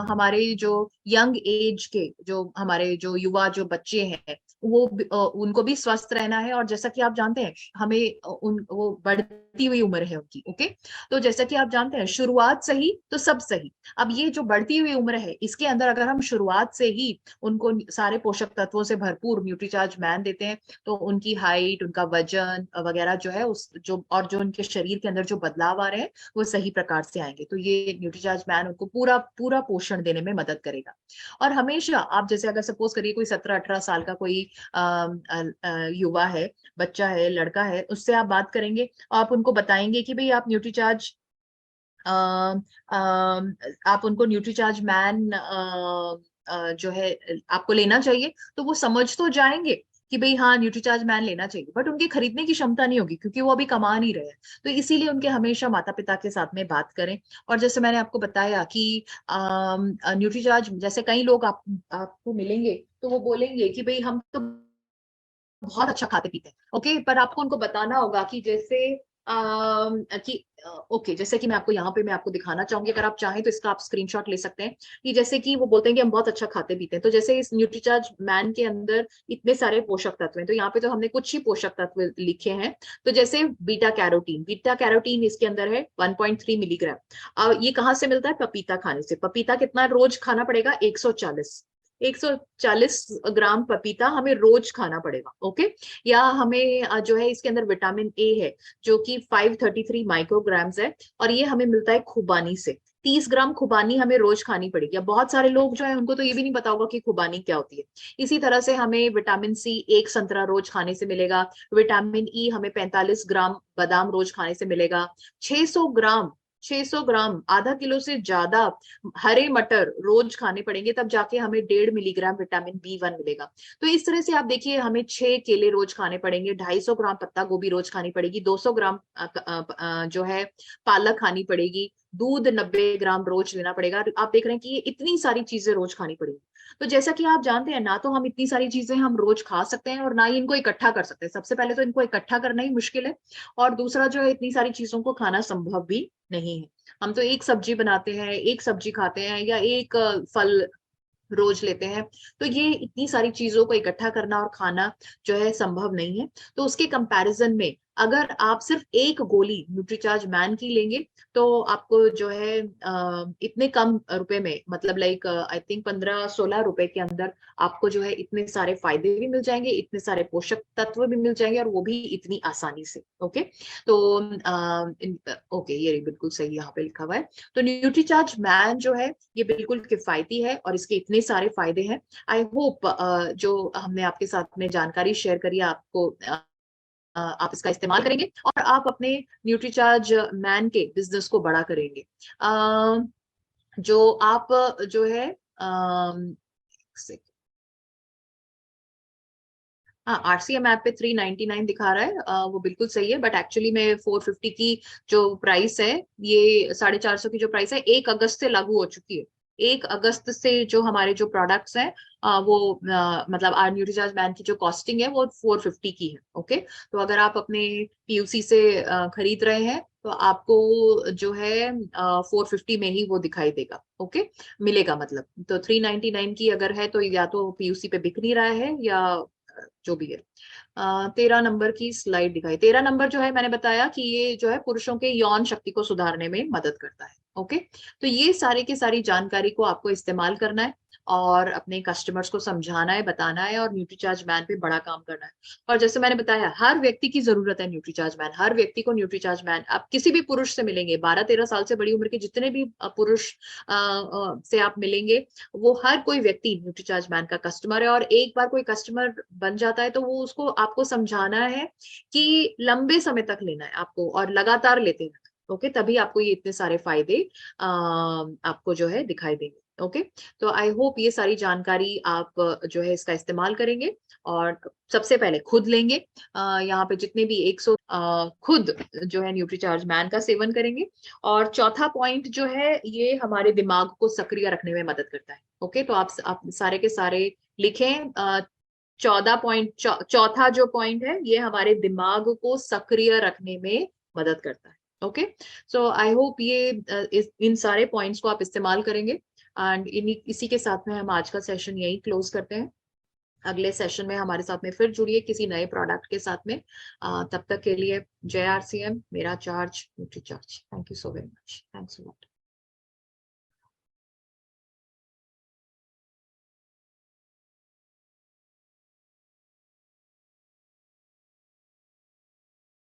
हमारे जो यंग एज के जो हमारे जो युवा जो बच्चे हैं उनको भी स्वस्थ रहना है, और जैसा कि आप जानते हैं हमें वो बढ़ती हुई उम्र है उनकी। ओके, तो जैसा कि आप जानते हैं शुरुआत सही तो सब सही। अब ये जो बढ़ती हुई उम्र है इसके अंदर अगर हम शुरुआत से ही उनको सारे पोषक तत्वों से भरपूर न्यूट्रीचार्ज मैन देते हैं तो उनकी हाइट, उनका वजन वगैरह जो है उस जो और जो उनके शरीर के अंदर जो बदलाव आ रहे हैं वो सही प्रकार से आएंगे। तो ये न्यूट्रीचार्ज मैन उनको पूरा पूरा पोषण देने में मदद करेगा। और हमेशा आप जैसे अगर सपोज करिए कोई 17-18 साल का कोई युवा है, बच्चा है, लड़का है, उससे आप बात करेंगे, आप उनको बताएंगे कि भाई आप न्यूट्रीचार्ज आप उनको न्यूट्रीचार्ज मैन जो है आपको लेना चाहिए, तो वो समझ तो जाएंगे कि भाई हाँ न्यूट्रीचार्ज मैन लेना चाहिए, बट उनकी खरीदने की क्षमता नहीं होगी क्योंकि वो अभी कमा नहीं रहे हैं। तो इसीलिए उनके हमेशा माता पिता के साथ में बात करें। और जैसे मैंने आपको बताया कि न्यूट्रीचार्ज जैसे कई लोग आपको मिलेंगे तो वो बोलेंगे कि भाई हम तो बहुत अच्छा खाते पीते हैं। ओके, पर आपको उनको बताना होगा कि जैसे कि ओके, जैसे कि मैं आपको दिखाना चाहूंगी, अगर आप चाहें तो इसका आप स्क्रीनशॉट ले सकते हैं। कि जैसे कि वो बोलते हैं कि हम बहुत अच्छा खाते पीते हैं, तो जैसे इस न्यूट्रीचार्ज मैन के अंदर इतने सारे पोषक तत्व हैं, तो यहाँ पे तो हमने कुछ ही पोषक तत्व लिखे हैं। तो जैसे बीटा कैरोटीन इसके अंदर है 1.3 मिलीग्राम। ये कहाँ से मिलता है? पपीता खाने से। पपीता कितना रोज खाना पड़ेगा? 140 ग्राम पपीता हमें रोज खाना पड़ेगा। ओके, या हमें जो है इसके अंदर विटामिन ए है जो कि 533 माइक्रोग्राम्स है, और ये हमें मिलता है खुबानी से। 30 ग्राम खुबानी हमें रोज खानी पड़ेगी। अब बहुत सारे लोग जो है उनको तो ये भी नहीं पता होगा कि खुबानी क्या होती है। इसी तरह से हमें विटामिन सी 1 संतरा रोज खाने से मिलेगा। विटामिन ई हमें 45 ग्राम बादाम रोज खाने से मिलेगा। 600 ग्राम आधा किलो से ज्यादा हरे मटर रोज खाने पड़ेंगे, तब जाके हमें 1.5 मिलीग्राम विटामिन B1 मिलेगा। तो इस तरह से आप देखिए हमें 6 केले रोज खाने पड़ेंगे, 250 ग्राम पत्ता गोभी रोज खानी पड़ेगी, 200 ग्राम जो है पालक खानी पड़ेगी, दूध 90 ग्राम रोज लेना पड़ेगा। आप देख रहे हैं कि ये इतनी सारी चीजें रोज खानी पड़ेगी। तो जैसा कि आप जानते हैं ना, तो हम इतनी सारी चीजें हम रोज खा सकते हैं और ना ही इनको इकट्ठा कर सकते हैं। सबसे पहले तो इनको इकट्ठा करना ही मुश्किल है, और दूसरा जो है इतनी सारी चीजों को खाना संभव भी नहीं है। हम तो एक सब्जी बनाते हैं, एक सब्जी खाते हैं, या एक फल रोज लेते हैं। तो ये इतनी सारी चीजों को इकट्ठा करना और खाना जो है संभव नहीं है। तो उसके कंपैरिजन में अगर आप सिर्फ एक गोली न्यूट्रीचार्ज मैन की लेंगे तो आपको जो है इतने कम रुपए में, मतलब लाइक आई थिंक 15-16 रुपए के अंदर आपको जो है इतने सारे फायदे भी मिल जाएंगे, इतने सारे पोषक तत्व भी मिल जाएंगे, और वो भी इतनी आसानी से। ओके, तो ओके ये बिल्कुल सही यहाँ पे लिखा हुआ है। तो न्यूट्रीचार्ज मैन जो है ये बिल्कुल किफायती है और इसके इतने सारे फायदे हैं। आई होप जो हमने आपके साथ में जानकारी शेयर करी आपको आप इसका इस्तेमाल करेंगे और आप अपने न्यूट्रीचार्ज मैन के बिजनेस को बड़ा करेंगे। जो आप जो है हाँ, आरसीएम ऐप पे 399 दिखा रहा है, वो बिल्कुल सही है, बट एक्चुअली में 450 की जो प्राइस है, ये 450 की जो प्राइस है 1 अगस्त से लागू हो चुकी है। 1 अगस्त से जो हमारे जो प्रोडक्ट्स हैं वो मतलब आर न्यूट्रीचार्ज मैन की जो कॉस्टिंग है वो 450 की है। ओके, तो अगर आप अपने पीयूसी से खरीद रहे हैं तो आपको जो है 450 में ही वो दिखाई देगा। ओके, मिलेगा मतलब। तो 399 की अगर है तो या तो पीयूसी पे बिक नहीं रहा है या जो भी है। 13 नंबर की स्लाइड दिखाई। 13 नंबर जो है मैंने बताया कि ये जो है पुरुषों के यौन शक्ति को सुधारने में मदद करता है। ओके, तो ये सारे की सारी जानकारी को आपको इस्तेमाल करना है और अपने कस्टमर्स को समझाना है, बताना है, और न्यूट्रीचार्ज मैन पे बड़ा काम करना है। और जैसे मैंने बताया हर व्यक्ति की जरूरत है न्यूट्रीचार्ज मैन, हर व्यक्ति को न्यूट्रीचार्ज मैन। आप किसी भी पुरुष से मिलेंगे, 12-13 साल से बड़ी उम्र के जितने भी पुरुष से आप मिलेंगे, वो हर कोई व्यक्ति न्यूट्रीचार्ज मैन का कस्टमर है। और एक बार कोई कस्टमर बन जाता है तो वो उसको आपको समझाना है कि लंबे समय तक लेना है आपको और लगातार लेते हैं। ओके, तभी आपको ये इतने सारे फायदे आपको जो है दिखाई देंगे। ओके, तो आई होप ये सारी जानकारी आप जो है इसका इस्तेमाल करेंगे और सबसे पहले खुद लेंगे। यहाँ पे जितने भी 100 खुद जो है न्यूट्रीचार्ज मैन का सेवन करेंगे। और चौथा पॉइंट जो है ये हमारे दिमाग को सक्रिय रखने में मदद करता है। ओके, तो आप सारे के सारे लिखें। 14 पॉइंट, चौथा जो पॉइंट है ये हमारे दिमाग को सक्रिय रखने में मदद करता है। ओके, सो आई होप ये इन सारे पॉइंट्स को आप इस्तेमाल करेंगे। एंड इसी के साथ में हम आज का सेशन यही क्लोज करते हैं। अगले सेशन में हमारे साथ में फिर जुड़िए किसी नए प्रोडक्ट के साथ में। तब तक के लिए जय RCM, मेरा charge nutri charge. Thank you so very much. Thanks a lot.